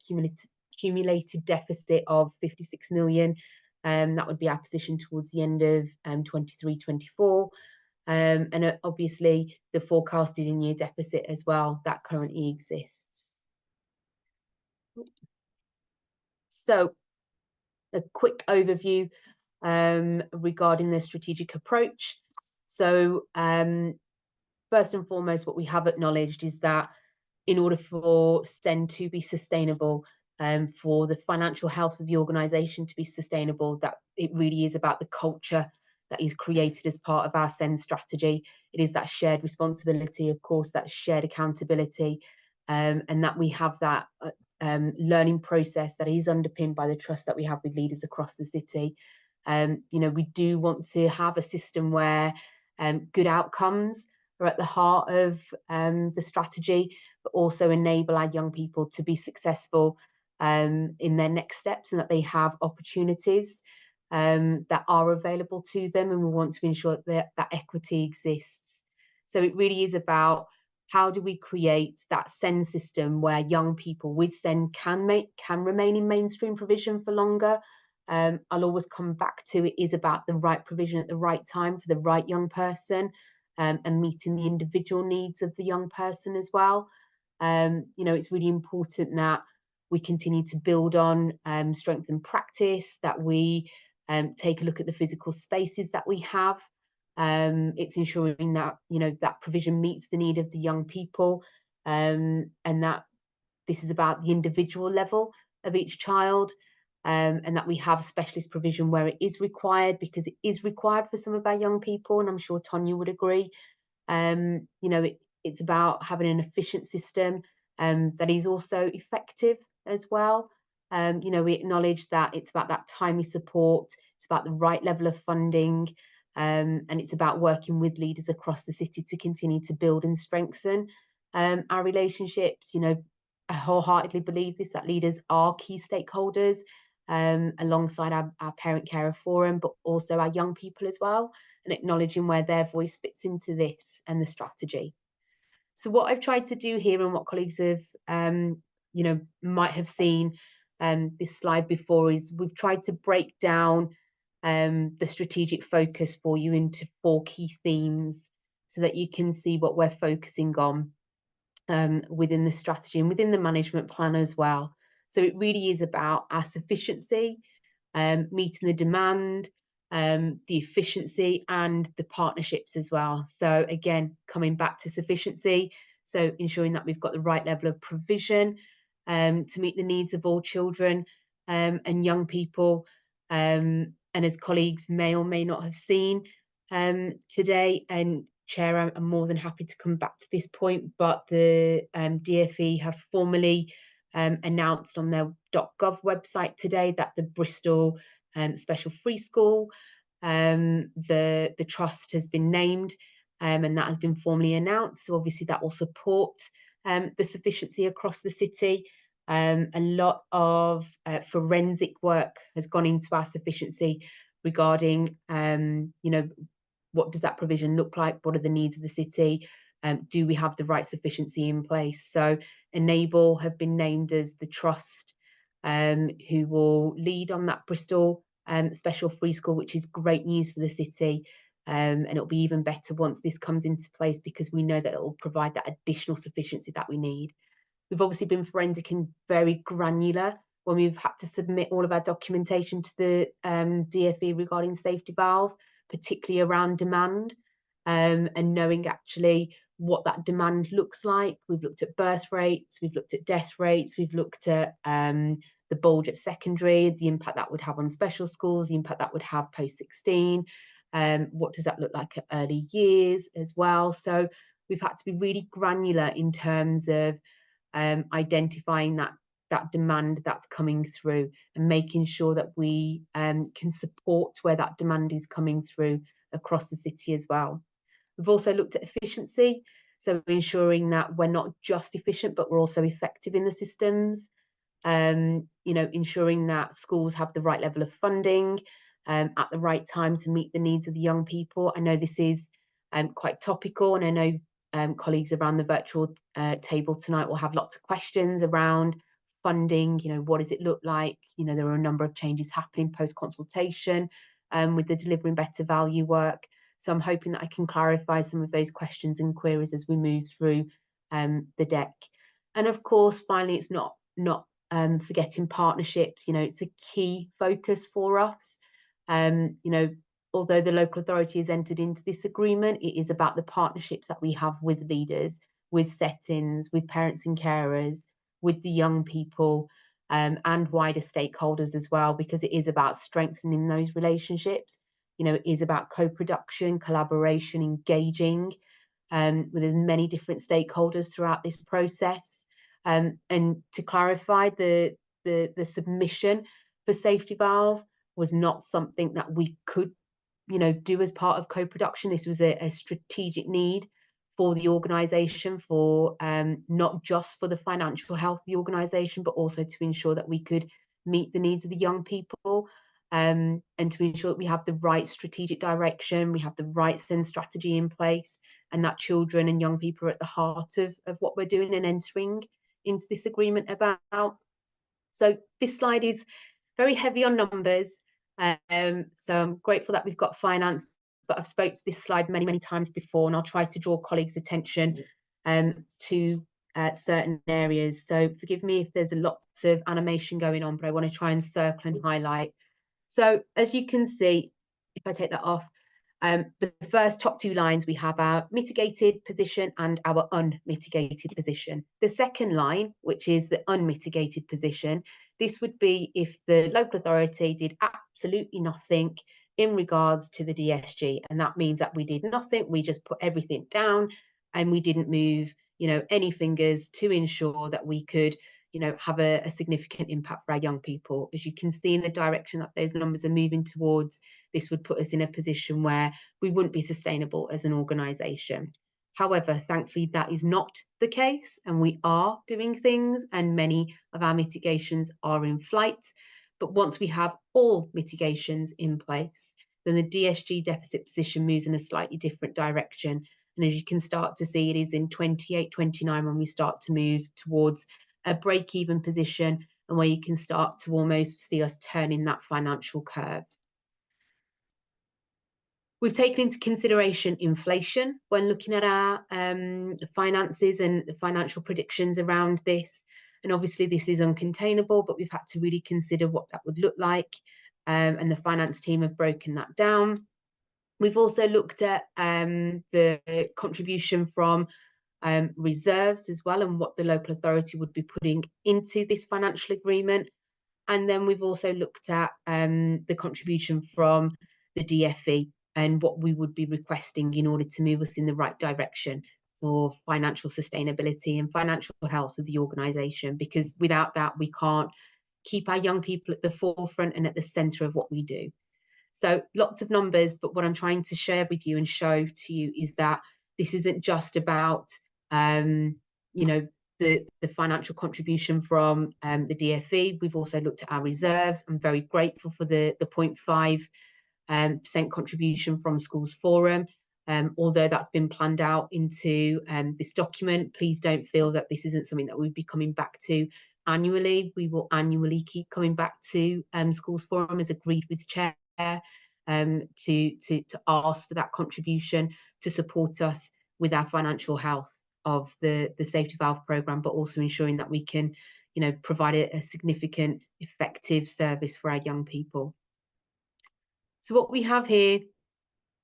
accumulated deficit of 56 million. That would be our position towards the end of 23-24, and obviously the forecasted in-year deficit as well that currently exists. So a quick overview regarding the strategic approach. So first and foremost, what we have acknowledged is that in order for SEND to be sustainable, for the financial health of the organisation to be sustainable, that it really is about the culture that is created as part of our SEND strategy. It is that shared responsibility, of course, that shared accountability, and that we have that learning process that is underpinned by the trust that we have with leaders across the city. You know, we do want to have a system where good outcomes are at the heart of the strategy, but also enable our young people to be successful in their next steps, and that they have opportunities that are available to them, and we want to ensure that that equity exists. So it really is about how do we create that SEND system where young people with SEND can remain in mainstream provision for longer. I'll always come back to it is about the right provision at the right time for the right young person, and meeting the individual needs of the young person as well. You know, it's really important that we continue to build on strength and practice, that we take a look at the physical spaces that we have. It's ensuring that, you know, that provision meets the need of the young people, and that this is about the individual level of each child, and that we have specialist provision where it is required, because it is required for some of our young people, and I'm sure Tonya would agree. You know, it's about having an efficient system that is also effective as well. You know, we acknowledge that it's about that timely support, it's about the right level of funding, and it's about working with leaders across the city to continue to build and strengthen our relationships. You know, I wholeheartedly believe this, that leaders are key stakeholders alongside our parent carer forum, but also our young people as well, and acknowledging where their voice fits into this and the strategy. So what I've tried to do here, and what colleagues have, you know, might have seen this slide before, is we've tried to break down the strategic focus for you into 4 key themes, so that you can see what we're focusing on within the strategy and within the management plan as well. So it really is about our sufficiency, meeting the demand, the efficiency, and the partnerships as well. So again, coming back to sufficiency, so ensuring that we've got the right level of provision to meet the needs of all children and young people. And as colleagues may or may not have seen today, and Chair, I'm more than happy to come back to this point, but the DfE have formally announced on their .gov website today that the Bristol Special Free School, the trust has been named, and that has been formally announced. So obviously that will support the sufficiency across the city. A lot of forensic work has gone into our sufficiency regarding, you know, what does that provision look like? What are the needs of the city? Do we have the right sufficiency in place? So Enable have been named as the trust who will lead on that Bristol Special Free School, which is great news for the city. And it'll be even better once this comes into place, because we know that it will provide that additional sufficiency that we need. We've obviously been forensic and very granular when we've had to submit all of our documentation to the DfE regarding safety valve, particularly around demand, and knowing actually what that demand looks like. We've looked at birth rates, we've looked at death rates, we've looked at the bulge at secondary, the impact that would have on special schools, the impact that would have post-16. What does that look like at early years as well? So we've had to be really granular in terms of identifying that demand that's coming through, and making sure that we can support where that demand is coming through across the city as well. We've also looked at efficiency, so ensuring that we're not just efficient, but we're also effective in the systems. You know, ensuring that schools have the right level of funding at the right time to meet the needs of the young people. I know this is quite topical, and I know colleagues around the virtual table tonight will have lots of questions around funding. You know, what does it look like? You know, there are a number of changes happening post-consultation with the Delivering Better Value work. So I'm hoping that I can clarify some of those questions and queries as we move through the deck. And of course, finally, it's not forgetting partnerships. You know, it's a key focus for us. You know, although the local authority has entered into this agreement, it is about the partnerships that we have with leaders, with settings, with parents and carers, with the young people, and wider stakeholders as well, because it is about strengthening those relationships. You know, it is about co-production, collaboration, engaging with as many different stakeholders throughout this process. And to clarify, the submission for Safety Valve was not something that we could, you know, do as part of co-production. This was a strategic need for the organisation, for not just for the financial health of the organisation, but also to ensure that we could meet the needs of the young people, and to ensure that we have the right strategic direction, we have the right SEND strategy in place, and that children and young people are at the heart of what we're doing and entering into this agreement about. So this slide is very heavy on numbers. So I'm grateful that we've got finance, but I've spoke to this slide many, many times before, and I'll try to draw colleagues' attention to certain areas. So forgive me if there's a lot of animation going on, but I want to try and circle and highlight. So as you can see, if I take that off, the first top two lines, we have our mitigated position and our unmitigated position. The second line, which is the unmitigated position, this would be if the local authority did absolutely nothing in regards to the DSG. And that means that we did nothing, we just put everything down and we didn't move, any fingers to ensure that we could, have a significant impact for our young people. As you can see in the direction that those numbers are moving towards, this would put us in a position where we wouldn't be sustainable as an organisation. However, thankfully, that is not the case, and we are doing things, and many of our mitigations are in flight. But once we have all mitigations in place, then the DSG deficit position moves in a slightly different direction. And as you can start to see, it is in 28-29 when we start to move towards a break-even position, and where you can start to almost see us turning that financial curve. We've taken into consideration inflation when looking at our finances and the financial predictions around this. And obviously this is uncontainable, but we've had to really consider what that would look like. And the finance team have broken that down. We've also looked at the contribution from reserves as well, and what the local authority would be putting into this financial agreement. And then we've also looked at the contribution from the DFE and what we would be requesting in order to move us in the right direction for financial sustainability and financial health of the organisation, because without that we can't keep our young people at the forefront and at the centre of what we do. So lots of numbers, but what I'm trying to share with you and show to you is that this isn't just about the financial contribution from the DFE. We've also looked at our reserves. I'm very grateful for the 0.5% contribution from Schools Forum. Although that's been planned out into this document, please don't feel that this isn't something that we'll be coming back to annually. We will annually keep coming back to Schools Forum as agreed with Chair to ask for that contribution to support us with our financial health of the safety valve programme, but also ensuring that we can provide a significant effective service for our young people. So what we have here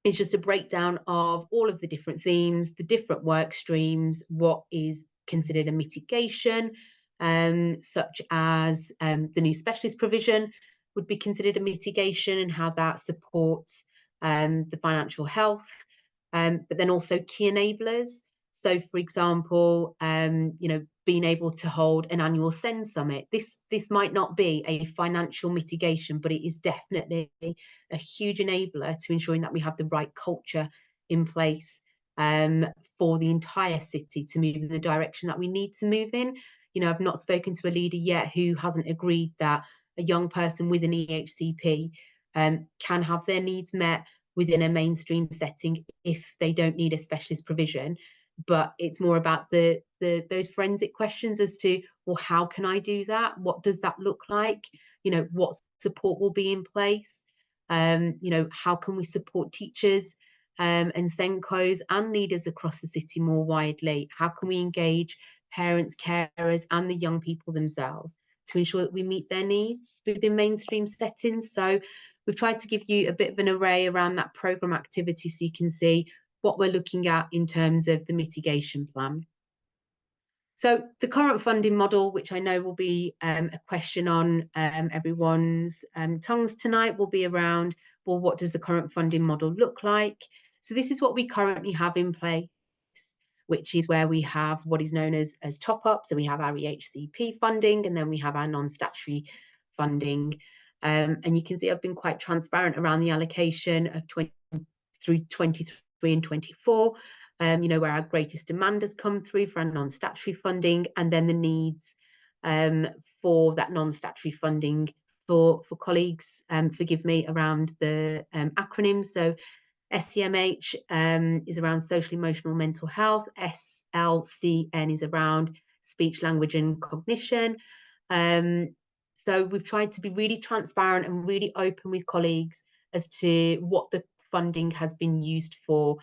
is just a breakdown of all of the different themes, the different work streams, what is considered a mitigation, such as the new specialist provision would be considered a mitigation and how that supports the financial health, but then also key enablers. So, for example, being able to hold an annual SEND summit. This might not be a financial mitigation, but it is definitely a huge enabler to ensuring that we have the right culture in place for the entire city to move in the direction that we need to move in. I've not spoken to a leader yet who hasn't agreed that a young person with an EHCP can have their needs met within a mainstream setting if they don't need a specialist provision. But it's more about those forensic questions as to, well, how can I do that? What does that look like? What support will be in place? How can we support teachers and SENCOs and leaders across the city more widely? How can we engage parents, carers and the young people themselves to ensure that we meet their needs within mainstream settings? So we've tried to give you a bit of an array around that programme activity so you can see what we're looking at in terms of the mitigation plan. So the current funding model, which I know will be a question on everyone's tongues tonight, will be around, well, what does the current funding model look like? So this is what we currently have in place, which is where we have what is known as top-up. So we have our EHCP funding, and then we have our non-statutory funding. And you can see I've been quite transparent around the allocation of through 23 and 24. you know, where our greatest demand has come through for our non-statutory funding, and then the needs for that non-statutory funding for colleagues, forgive me, around the acronyms. So SEMH is around social, emotional, mental health. SLCN is around speech, language and cognition. So we've tried to be really transparent and really open with colleagues as to what the funding has been used for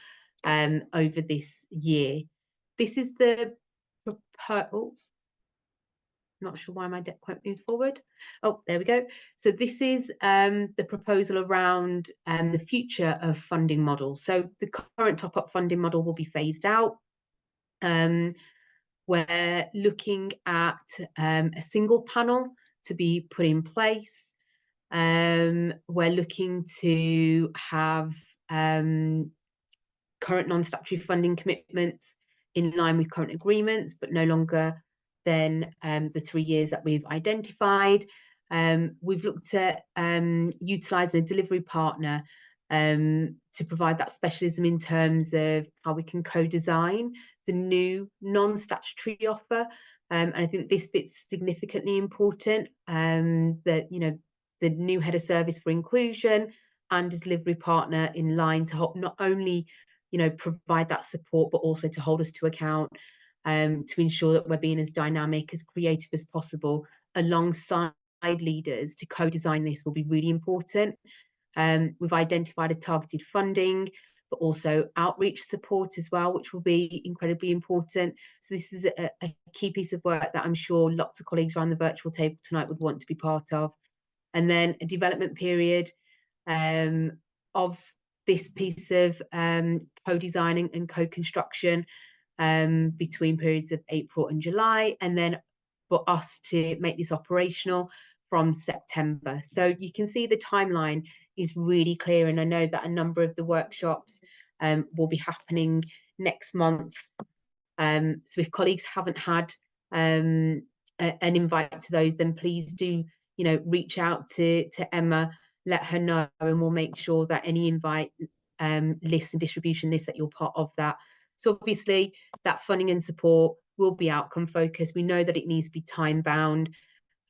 over this year. This is the proposal. Not sure why my deck won't move forward. Oh, there we go. So this is the proposal around the future of funding model. So the current top-up funding model will be phased out. We're looking at a single panel to be put in place. We're looking to have current non-statutory funding commitments in line with current agreements, but no longer than the 3 years that we've identified. We've looked at utilising a delivery partner to provide that specialism in terms of how we can co-design the new non-statutory offer. And I think this bit's significantly important, that, you know, the new head of service for inclusion and a delivery partner in line to help not only, you know, provide that support, but also to hold us to account, to ensure that we're being as dynamic, as creative as possible alongside leaders. To co-design this will be really important. We've identified a targeted funding, but also outreach support as well, which will be incredibly important. So this is a key piece of work that I'm sure lots of colleagues around the virtual table tonight would want to be part of. And then a development period of this piece of co-designing and co-construction between periods of April and July, and then for us to make this operational from September. So you can see the timeline is really clear, and I know that a number of the workshops will be happening next month. So if colleagues haven't had an invite to those, then please do, you know, reach out to Emma, let her know, and we'll make sure that any invite lists and distribution lists that you're part of that. So obviously that funding and support will be outcome focused. We know that it needs to be time bound,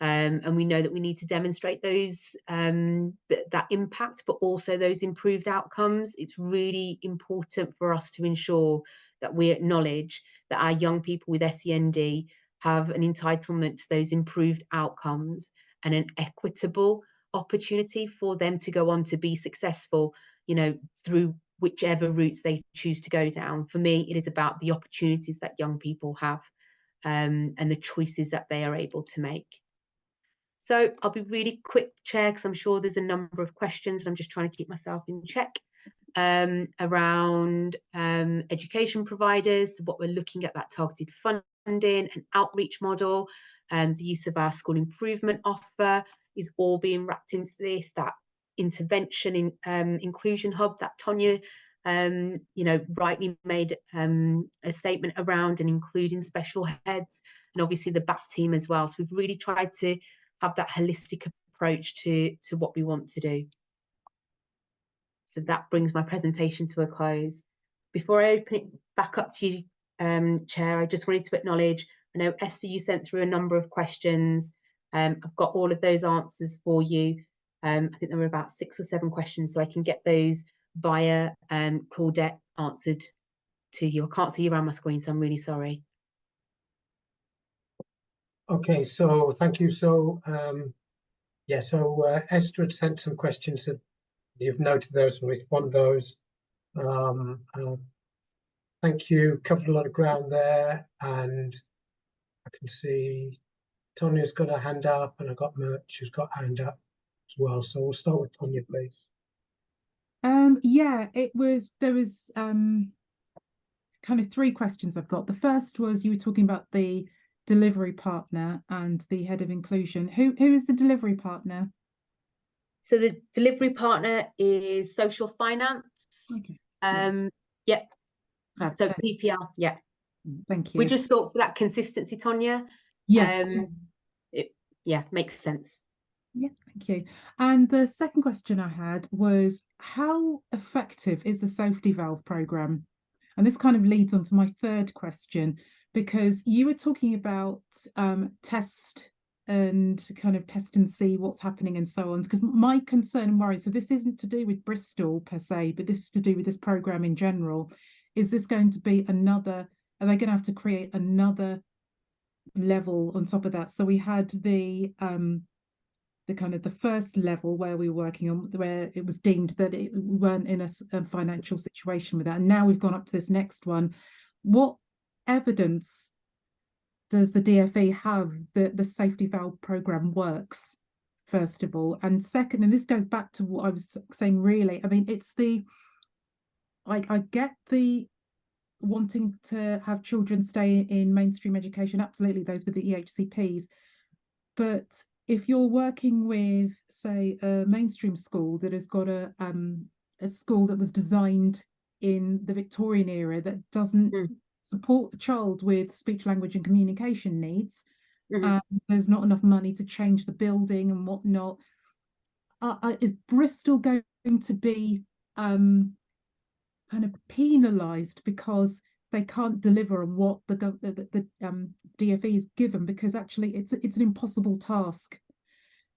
and we know that we need to demonstrate those that impact, but also those improved outcomes. It's really important for us to ensure that we acknowledge that our young people with SEND have an entitlement to those improved outcomes and an equitable opportunity for them to go on to be successful, you know, through whichever routes they choose to go down. For me, it is about the opportunities that young people have and the choices that they are able to make. So I'll be really quick, Chair, because I'm sure there's a number of questions and I'm just trying to keep myself in check around education providers, what we're looking at, that targeted funding and outreach model, and the use of our school improvement offer is all being wrapped into this, that intervention in inclusion hub that Tonya you know, rightly made a statement around, and including special heads, and obviously the back team as well. So we've really tried to have that holistic approach to what we want to do. So that brings my presentation to a close. Before I open it back up to you, Chair, I just wanted to acknowledge, I know Esther, you sent through a number of questions. I've got all of those answers for you. I think there were about 6 or 7 questions, so I can get those via Claudette answered to you. I can't see you around my screen, so I'm really sorry.
Okay, so thank you. So yeah, so Esther had sent some questions that you've noted those and respond to those. Thank you, covered a lot of ground there, and I can see Tonya's got her hand up, and I got Merch who's got her hand up as well. So we'll start with Tonya, please.
Yeah, there was kind of 3 questions I've got. The first was, you were talking about the delivery partner and the head of inclusion. Who is the delivery partner?
So the delivery partner is social finance.
Okay.
Yep. So
Okay.
PPL, yeah.
Thank you.
We just thought for that consistency, Tonya.
Yes.
Yeah, makes sense.
Yeah, thank you. And the second question I had was, how effective is the safety valve programme? And this kind of leads on to my third question, because you were talking about test and kind of test and see what's happening and so on. Because my concern and worry, so this isn't to do with Bristol per se, but this is to do with this programme in general. Is this going to be another, are they going to have to create another level on top of that? So we had the kind of the first level where we were working on, where it was deemed that we weren't in a financial situation with that, and now we've gone up to this next one. What evidence does the DfE have that the safety valve programme works, first of all? And second, and this goes back to what I was saying, really, I mean, it's I get the wanting to have children stay in mainstream education, absolutely, those with the EHCPs, but if you're working with, say, a mainstream school that has got a school that was designed in the Victorian era that doesn't support the child with speech, language and communication needs, and there's not enough money to change the building and whatnot, is Bristol going to be kind of penalised because they can't deliver on what the DfE is given? Because actually it's an impossible task.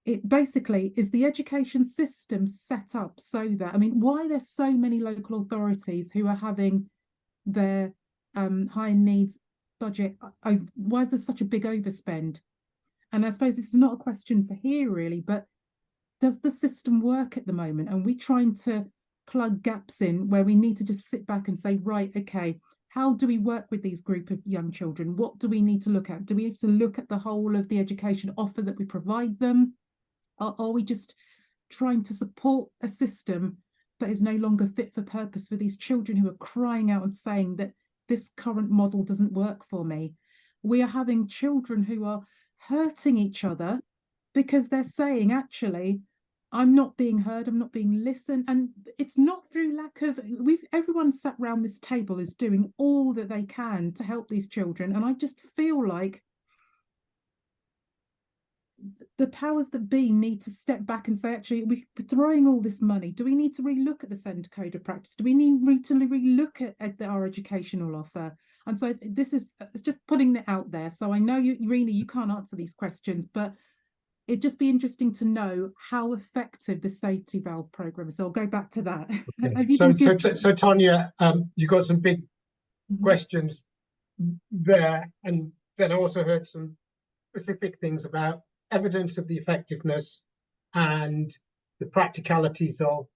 It basically is the education system set up so that, I mean, why there's so many local authorities who are having their higher needs budget, why is there such a big overspend? And I suppose this is not a question for here really, but does the system work at the moment? And we trying to plug gaps in where we need to just sit back and say, right, okay, how do we work with these group of young children? What do we need to look at? Do we have to look at the whole of the education offer that we provide them? Are we just trying to support a system that is no longer fit for purpose for these children who are crying out and saying that this current model doesn't work for me? We are having children who are hurting each other because they're saying, actually, I'm not being heard, I'm not being listened. And it's not through lack of, everyone sat around this table is doing all that they can to help these children. And I just feel like the powers that be need to step back and say, actually, we're throwing all this money. Do we need to relook at the Centre Code of Practice? Do we need to relook at our educational offer? And so this is, it's just putting it out there. So I know you can't answer these questions, but it'd just be interesting to know how effective the safety valve programme is. So I'll go back to that.
Okay. So Tonya, you got some big questions there, and then I also heard some specific things about evidence of the effectiveness and the practicalities of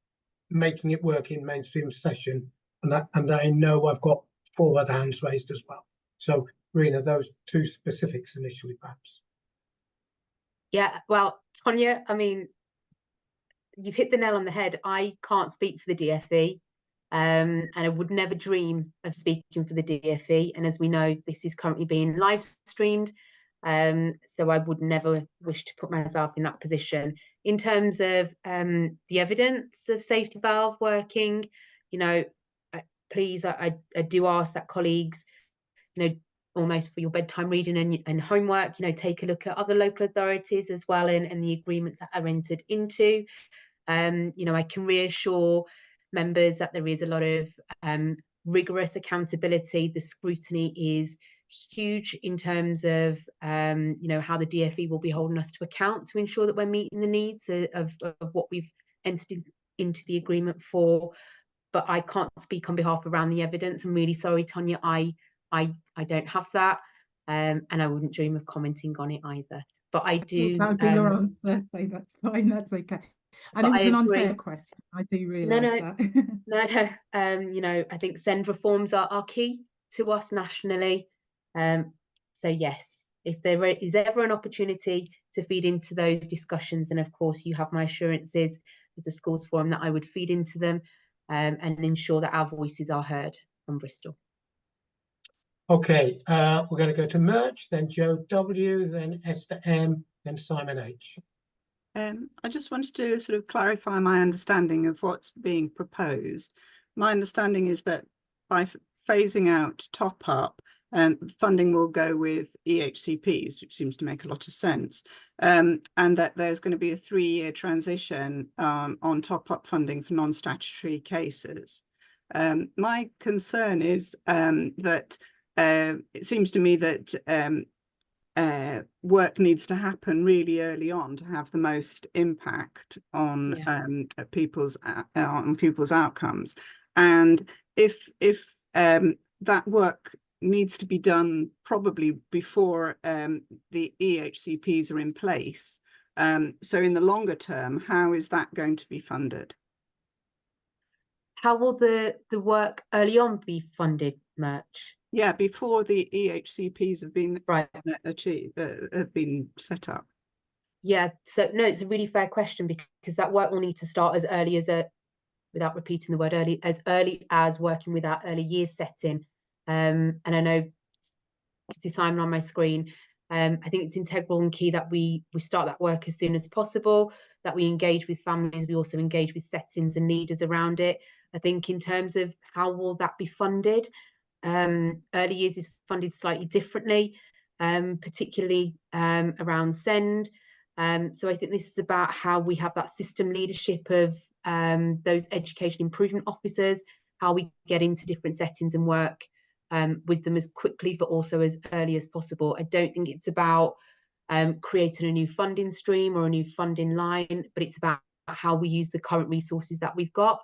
making it work in mainstream session. And I know I've got 4 other hands raised as well. So Rena, those 2 specifics initially, perhaps.
Yeah, well, Tonya, I mean, you've hit the nail on the head. I can't speak for the DfE, and I would never dream of speaking for the DfE. And as we know, this is currently being live streamed, so I would never wish to put myself in that position. In terms of the evidence of safety valve working, you know, please, I do ask that colleagues, you know, almost for your bedtime reading and homework, you know, take a look at other local authorities as well and the agreements that are entered into. You know, I can reassure members that there is a lot of rigorous accountability. The scrutiny is huge in terms of, you know, how the DfE will be holding us to account to ensure that we're meeting the needs of what we've entered into the agreement for. But I can't speak on behalf around the evidence. I'm really sorry, Tonya. I don't have that, and I wouldn't dream of commenting on it either. But I do.
That would be your answer, so that's fine. That's okay. And it was an unfair question. I do realise that.
No. You know, I think SEND reforms are key to us nationally. So yes, if there is ever an opportunity to feed into those discussions, and of course you have my assurances as the Schools Forum that I would feed into them and ensure that our voices are heard from Bristol.
Okay, we're going to go to Merch, then Joe W, then Esther M, then Simon H.
I just wanted to sort of clarify my understanding of what's being proposed. My understanding is that by phasing out top up, funding will go with EHCPs, which seems to make a lot of sense, and that there's going to be a 3-year transition on top up funding for non-statutory cases. My concern is that it seems to me that work needs to happen really early on to have the most impact on people's outcomes. And if that work needs to be done probably before the EHCPs are in place. So in the longer term, how is that going to be funded?
How will the work early on be funded, Murch?
Yeah, before the EHCPs have been
right
achieved, have been set up.
Yeah, so no, it's a really fair question, because that work will need to start as early as without repeating the word early, as early as working with our early years setting. And I know, you can see Simon on my screen. I think it's integral and key that we start that work as soon as possible, that we engage with families, we also engage with settings and leaders around it. I think in terms of how will that be funded, early years is funded slightly differently, particularly around SEND. So I think this is about how we have that system leadership of those education improvement officers, how we get into different settings and work with them as quickly but also as early as possible. I don't think it's about creating a new funding stream or a new funding line, but it's about how we use the current resources that we've got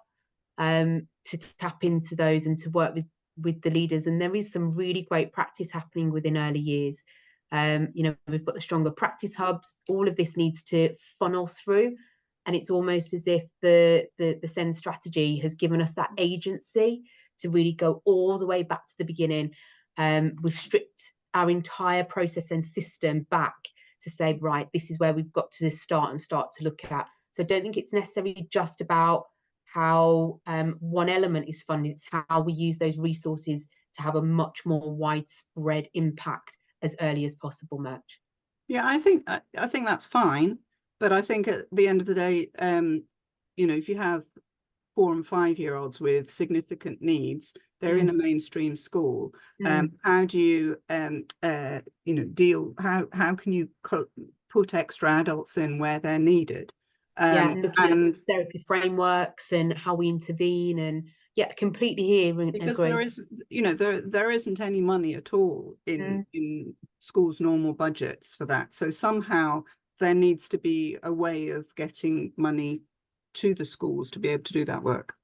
to tap into those and to work with the leaders. And there is some really great practice happening within early years. You know, we've got the stronger practice hubs. All of this needs to funnel through, and it's almost as if the SEND strategy has given us that agency to really go all the way back to the beginning. We've stripped our entire process and system back to say, right, this is where we've got to start to look at. So I don't think it's necessarily just about how one element is funded, it's how we use those resources to have a much more widespread impact as early as possible, Murch.
Yeah, I think that's fine, but I think at the end of the day, you know, if you have 4- and 5-year-olds with significant needs, they're in a mainstream school. How do you, you know, deal? How can you put extra adults in where they're needed?
And looking at therapy frameworks and how we intervene, and completely hear and
because
agree.
there is, you know, there isn't any money at all in schools' normal budgets for that. So somehow there needs to be a way of getting money to the schools to be able to do that work.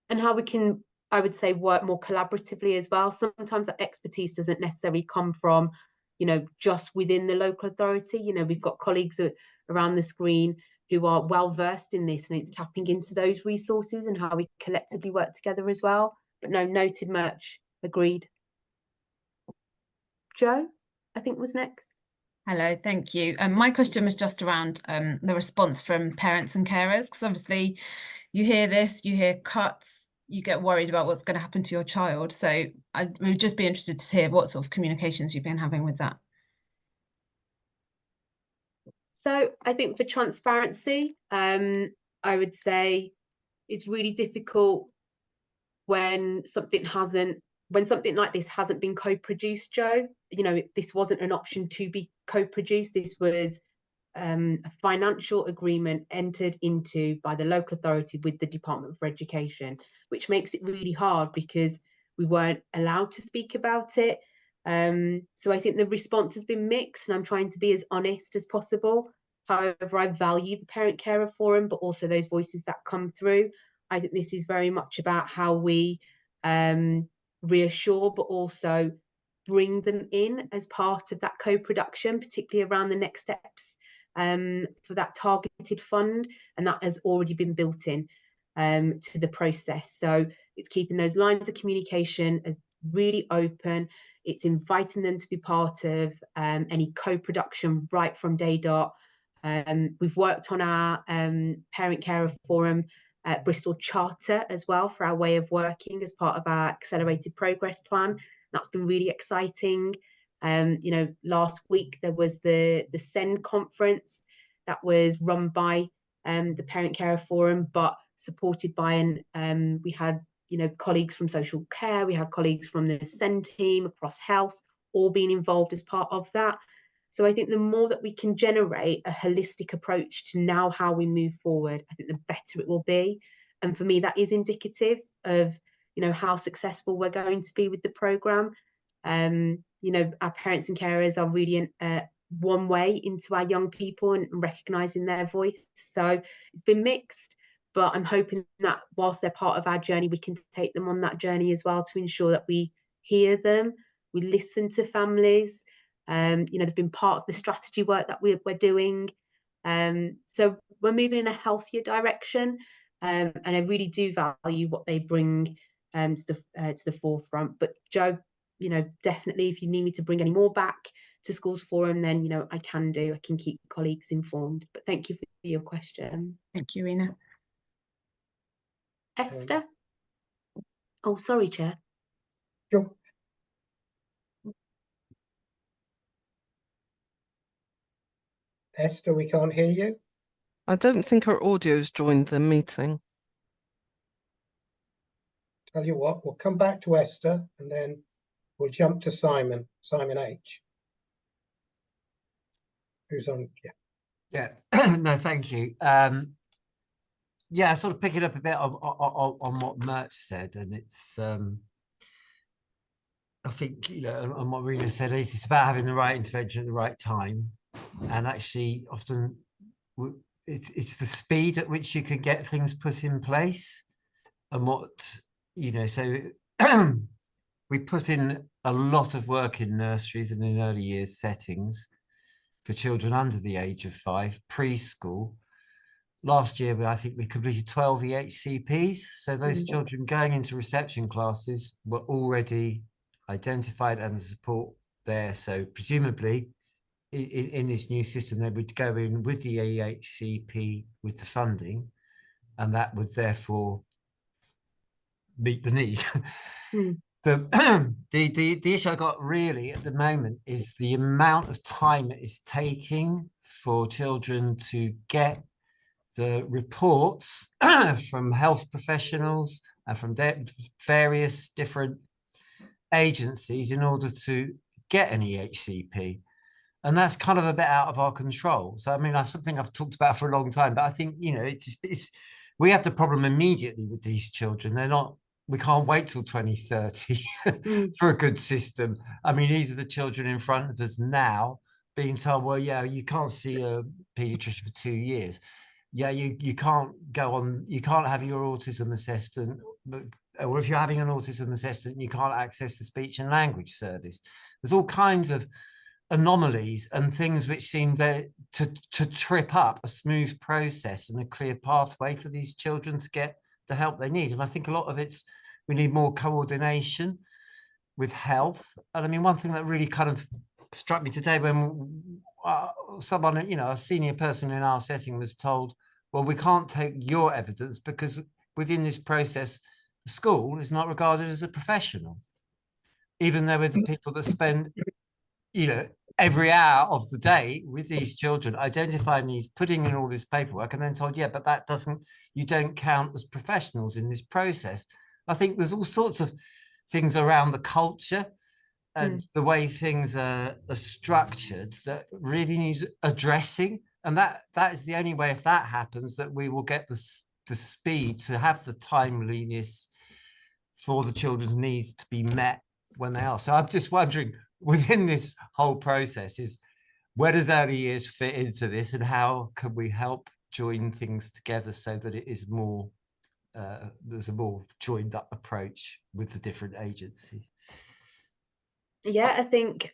And how we can, I would say, work more collaboratively as well. Sometimes that expertise doesn't necessarily come from, you know, just within the local authority. You know, we've got colleagues around the screen who are well versed in this, and it's tapping into those resources and how we collectively work together as well. But no, noted, Murch, agreed. Jo, I think, was next.
Hello, thank you. My question was just around the response from parents and carers, because obviously you hear this, you hear cuts, you get worried about what's going to happen to your child. So I would just be interested to hear what sort of communications you've been having with that.
So I think for transparency, I would say it's really difficult when something like this hasn't been co-produced, Jo. You know, this wasn't an option to be co-produced. This was a financial agreement entered into by the local authority with the Department for Education, which makes it really hard because we weren't allowed to speak about it. So I think the response has been mixed, and I'm trying to be as honest as possible. However, I value the Parent Carer Forum, but also those voices that come through. I think this is very much about how we reassure, but also bring them in as part of that co-production, particularly around the next steps for that targeted fund, and that has already been built in to the process. So it's keeping those lines of communication as really open. It's inviting them to be part of any co-production right from day dot. We've worked on our Parent Carer Forum Bristol Charter as well for our way of working as part of our accelerated progress plan. That's been really exciting. You know, last week there was the SEND conference that was run by the Parent Carer Forum, but supported by we had, you know, colleagues from social care, we had colleagues from the SEND team across health, all being involved as part of that. So I think the more that we can generate a holistic approach to now how we move forward, I think the better it will be. And for me, that is indicative of, how successful we're going to be with the programme. Our parents and carers are really one way into our young people and recognising their voice. So it's been mixed, but I'm hoping that whilst they're part of our journey, we can take them on that journey as well to ensure that we hear them, we listen to families. They've been part of the strategy work that we're doing. So we're moving in a healthier direction, and I really do value what they bring to the forefront. But Jo, definitely, if you need me to bring any more back to Schools Forum, then I can keep colleagues informed. But thank you for your question.
Thank you, Rena.
Esther. Oh, sorry, Chair.
Sure. Esther, we can't hear you.
I don't think her audio's joined the meeting.
Tell you what, we'll come back to Esther and then we'll jump to Simon H. Who's on?
Yeah, no, thank you. Yeah, sort of picking up a bit on what Mert said, and it's I think, and what Rena said, it's about having the right intervention at the right time, and actually often it's the speed at which you can get things put in place, and what so we put in a lot of work in nurseries and in early years settings for children under the age of 5, preschool. Last year, I think we completed 12 EHCPs. So those children going into reception classes were already identified and the support there. So presumably in this new system, they would go in with the EHCP with the funding, and that would therefore meet the need. The issue I got really at the moment is the amount of time it is taking for children to get the reports from health professionals and from various different agencies in order to get an EHCP. And that's kind of a bit out of our control. So, I mean, that's something I've talked about for a long time, but I think, we have the problem immediately with these children. We can't wait till 2030 for a good system. I mean, these are the children in front of us now being told, well, yeah, you can't see a paediatrician for 2 years. Yeah, you can't go on, you can't have your autism assessed, or if you're having an autism assessment, you can't access the speech and language service. There's all kinds of anomalies and things which seem to trip up a smooth process and a clear pathway for these children to get the help they need. And I think a lot of we need more coordination with health. And I mean, one thing that really kind of struck me today when someone, a senior person in our setting was told, well, we can't take your evidence because within this process, the school is not regarded as a professional, even though we're the people that spend, every hour of the day with these children, identifying these, putting in all this paperwork, and then told, yeah, but you don't count as professionals in this process. I think there's all sorts of things around the culture and the way things are structured that really needs addressing. And that is the only way, if that happens, that we will get the speed to have the timeliness for the children's needs to be met when they are. So I'm just wondering, within this whole process, where does early years fit into this, and how can we help join things together so that it is more, there's a more joined up approach with the different agencies?
Yeah, I think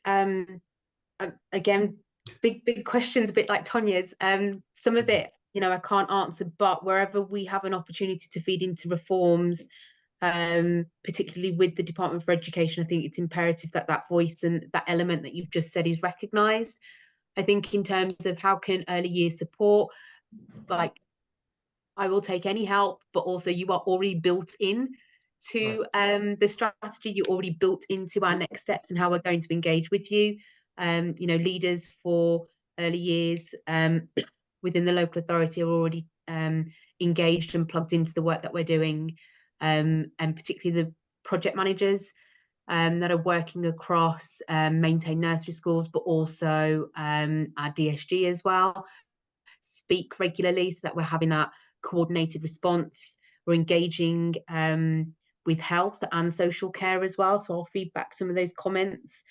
again, big questions, a bit like Tanya's. Some of it, I can't answer, but wherever we have an opportunity to feed into reforms, particularly with the Department for Education, I think it's imperative that voice and that element that you've just said is recognised. I think in terms of how can early years support, like, I will take any help, but also you are already built in to the strategy. You're already built into our next steps and how we're going to engage with you. Leaders for early years within the local authority are already engaged and plugged into the work that we're doing, and particularly the project managers that are working across maintained nursery schools, but also our DSG as well, speak regularly so that we're having that coordinated response. We're engaging with health and social care as well. So I'll feed back some of those comments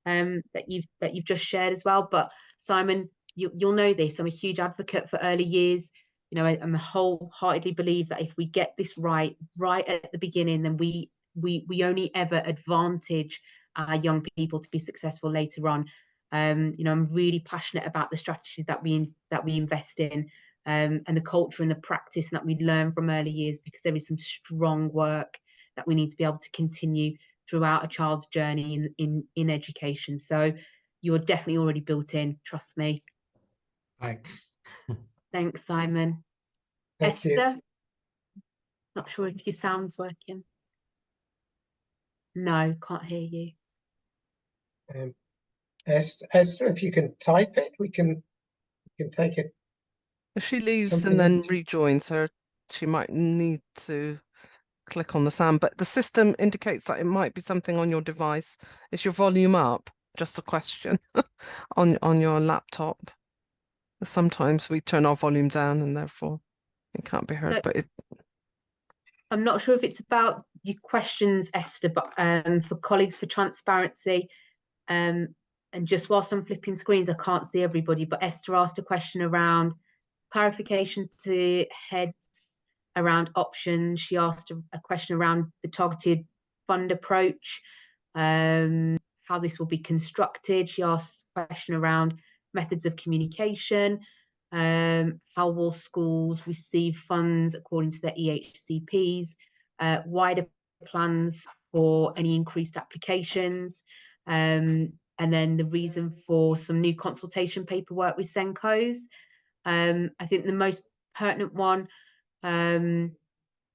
that you've just shared as well. But Simon, you'll know this. I'm a huge advocate for early years. You know, I'm wholeheartedly believe that if we get this right at the beginning, then we only ever advantage our young people to be successful later on. You know, I'm really passionate about the strategy that we invest in, and the culture and the practice that we learn from early years, because there is some strong work that we need to be able to continue throughout a child's journey in education. So you're definitely already built in, trust me.
Thanks.
Thanks, Simon.
Thank you.
Esther, not sure if your sound's working. No, can't hear you.
Esther, if you can type it, we can take it.
If she leaves
Something
and then
that-
rejoins her, she might need to click on the sound, but the system indicates that it might be something on your device. Is your volume up? Just a question. on your laptop. Sometimes we turn our volume down and therefore it can't be heard,
So,
but
I'm not sure if it's about your questions, Esther, but for colleagues for transparency, and just whilst I'm flipping screens, I can't see everybody, but Esther asked a question around clarification to heads around options. She asked a question around the targeted fund approach, how this will be constructed. She asked a question around methods of communication, how will schools receive funds according to their EHCPs, wider plans for any increased applications, and then the reason for some new consultation paperwork with Senkos. I think the most pertinent one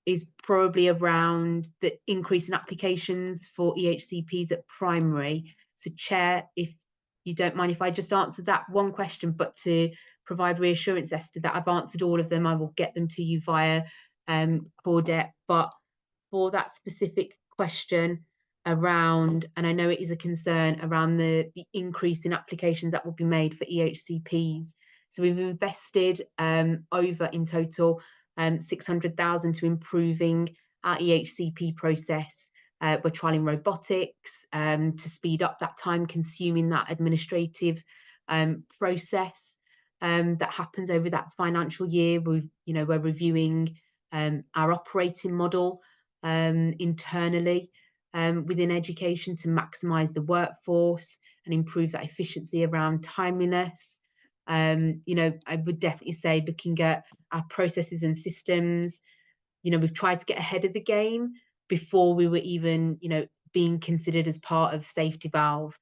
is probably around the increase in applications for EHCPs at primary. So Chair, if you don't mind if I just answer that one question, but to provide reassurance, Esther, that I've answered all of them, I will get them to you via Claudette. But for that specific question around, and I know it is a concern around the increase in applications that will be made for EHCPs. So we've invested over in total 600,000 to improving our EHCP process. We're trialing robotics to speed up that time consuming that administrative process that happens over that financial year. We're reviewing our operating model internally within education to maximise the workforce and improve that efficiency around timeliness. I would definitely say, looking at our processes and systems, we've tried to get ahead of the game before we were even, being considered as part of Safety Valve,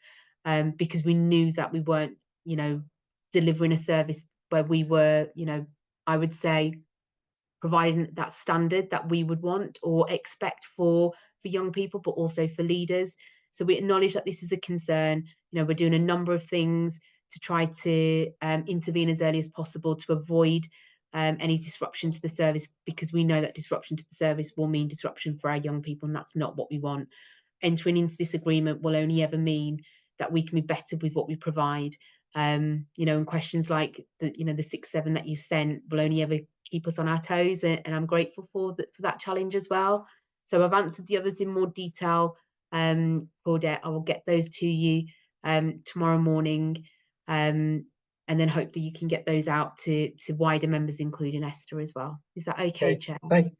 because we knew that we weren't, delivering a service where we were, I would say, providing that standard that we would want or expect for young people, but also for leaders. So we acknowledge that this is a concern. We're doing a number of things to try to intervene as early as possible to avoid any disruption to the service, because we know that disruption to the service will mean disruption for our young people, and that's not what we want. Entering into this agreement will only ever mean that we can be better with what we provide. And questions like the 6-7 that you sent will only ever keep us on our toes, and I'm grateful for that challenge as well. So I've answered the others in more detail, Claudette. I will get those to you tomorrow morning, and then hopefully you can get those out to wider members, including Esther as well. Is that okay, Chair?
Thank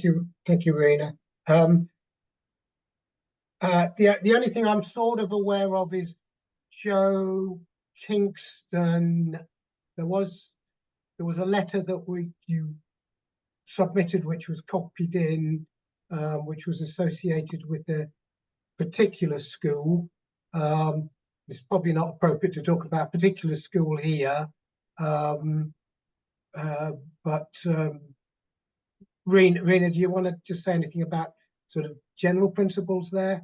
you, Rena. The only thing I'm sort of aware of is Joe Kingston. There was a letter that you submitted, which was copied in, which was associated with the particular school. It's probably not appropriate to talk about a particular school here, but Rena, do you want to just say anything about sort of general principles there?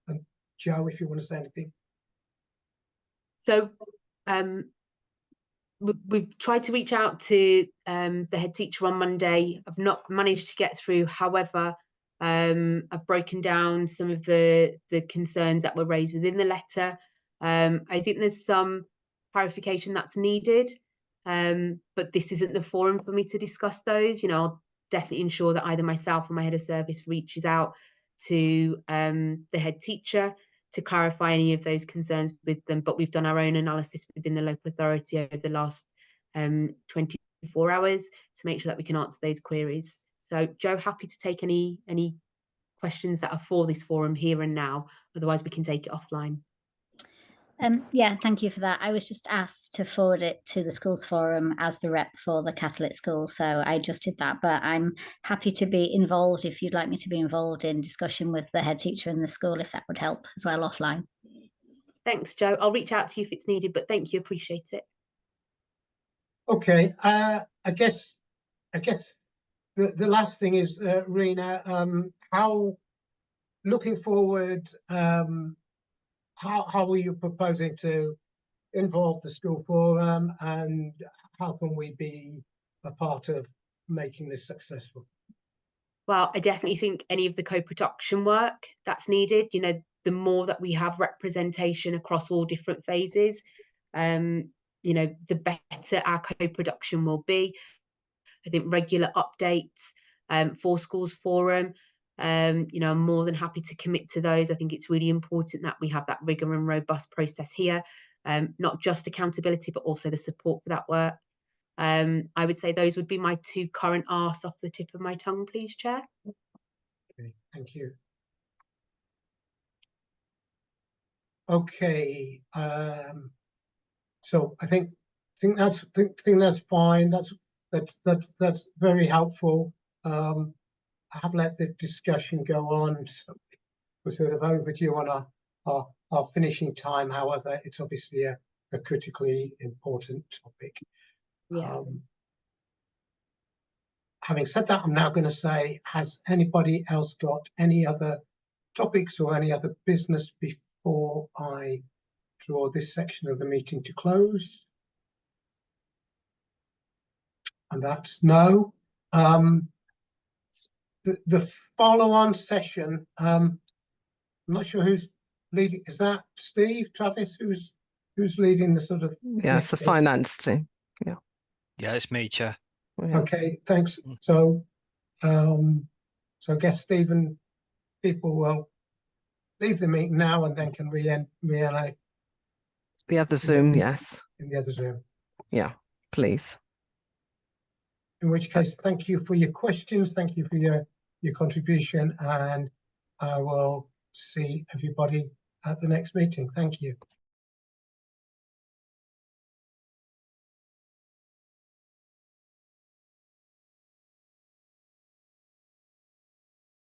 And Joe, if you want to say anything.
So we've tried to reach out to the head teacher on Monday. I've not managed to get through. However, I've broken down some of the concerns that were raised within the letter. I think there's some clarification that's needed, but this isn't the forum for me to discuss those. definitely ensure that either myself or my head of service reaches out to the head teacher to clarify any of those concerns with them. But we've done our own analysis within the local authority over the last 24 hours to make sure that we can answer those queries. So Joe, happy to take any questions that are for this forum here and now. Otherwise, we can take it offline.
Yeah, thank you for that. I was just asked to forward it to the schools forum as the rep for the Catholic school, so I just did that. But I'm happy to be involved if you'd like me to be involved in discussion with the head teacher in the school, if that would help as well offline.
Thanks, Joe. I'll reach out to you if it's needed, but thank you, appreciate it.
Okay, I guess the last thing is, Rena, how, looking forward, how are you proposing to involve the school forum, and how can we be a part of making this successful?
Well, I definitely think any of the co-production work that's needed, you know, the more that we have representation across all different phases, you know, the better our co-production will be. I think regular updates for schools forum, you know, I'm more than happy to commit to those. I think it's really important that we have that rigor and robust process here, not just accountability, but also the support for that work. I would say those would be my two current asks off the tip of my tongue, please, Chair.
Okay, thank you. Okay, so I think that's fine. That's very helpful. I have let the discussion go on, so we're sort of overdue on our finishing time. However, it's obviously a critically important topic.
Yeah.
Having said that, I'm now going to say, has anybody else got any other topics or any other business before I draw this section of the meeting to close? And that's no. The follow-on session, I'm not sure who's leading. Is that Steve, Travis? Who's leading the sort of?
Yeah, it's the finance team. Yeah.
Yeah, it's me, Chair.
Yeah.
Okay, thanks. So, so I guess Stephen, people will leave the meeting now and then can re-enter
The other Zoom, yes.
in the other Zoom.
Yeah, please.
In which case, thank you for your questions. Thank you for your contribution, and I will see everybody at the next meeting. Thank you.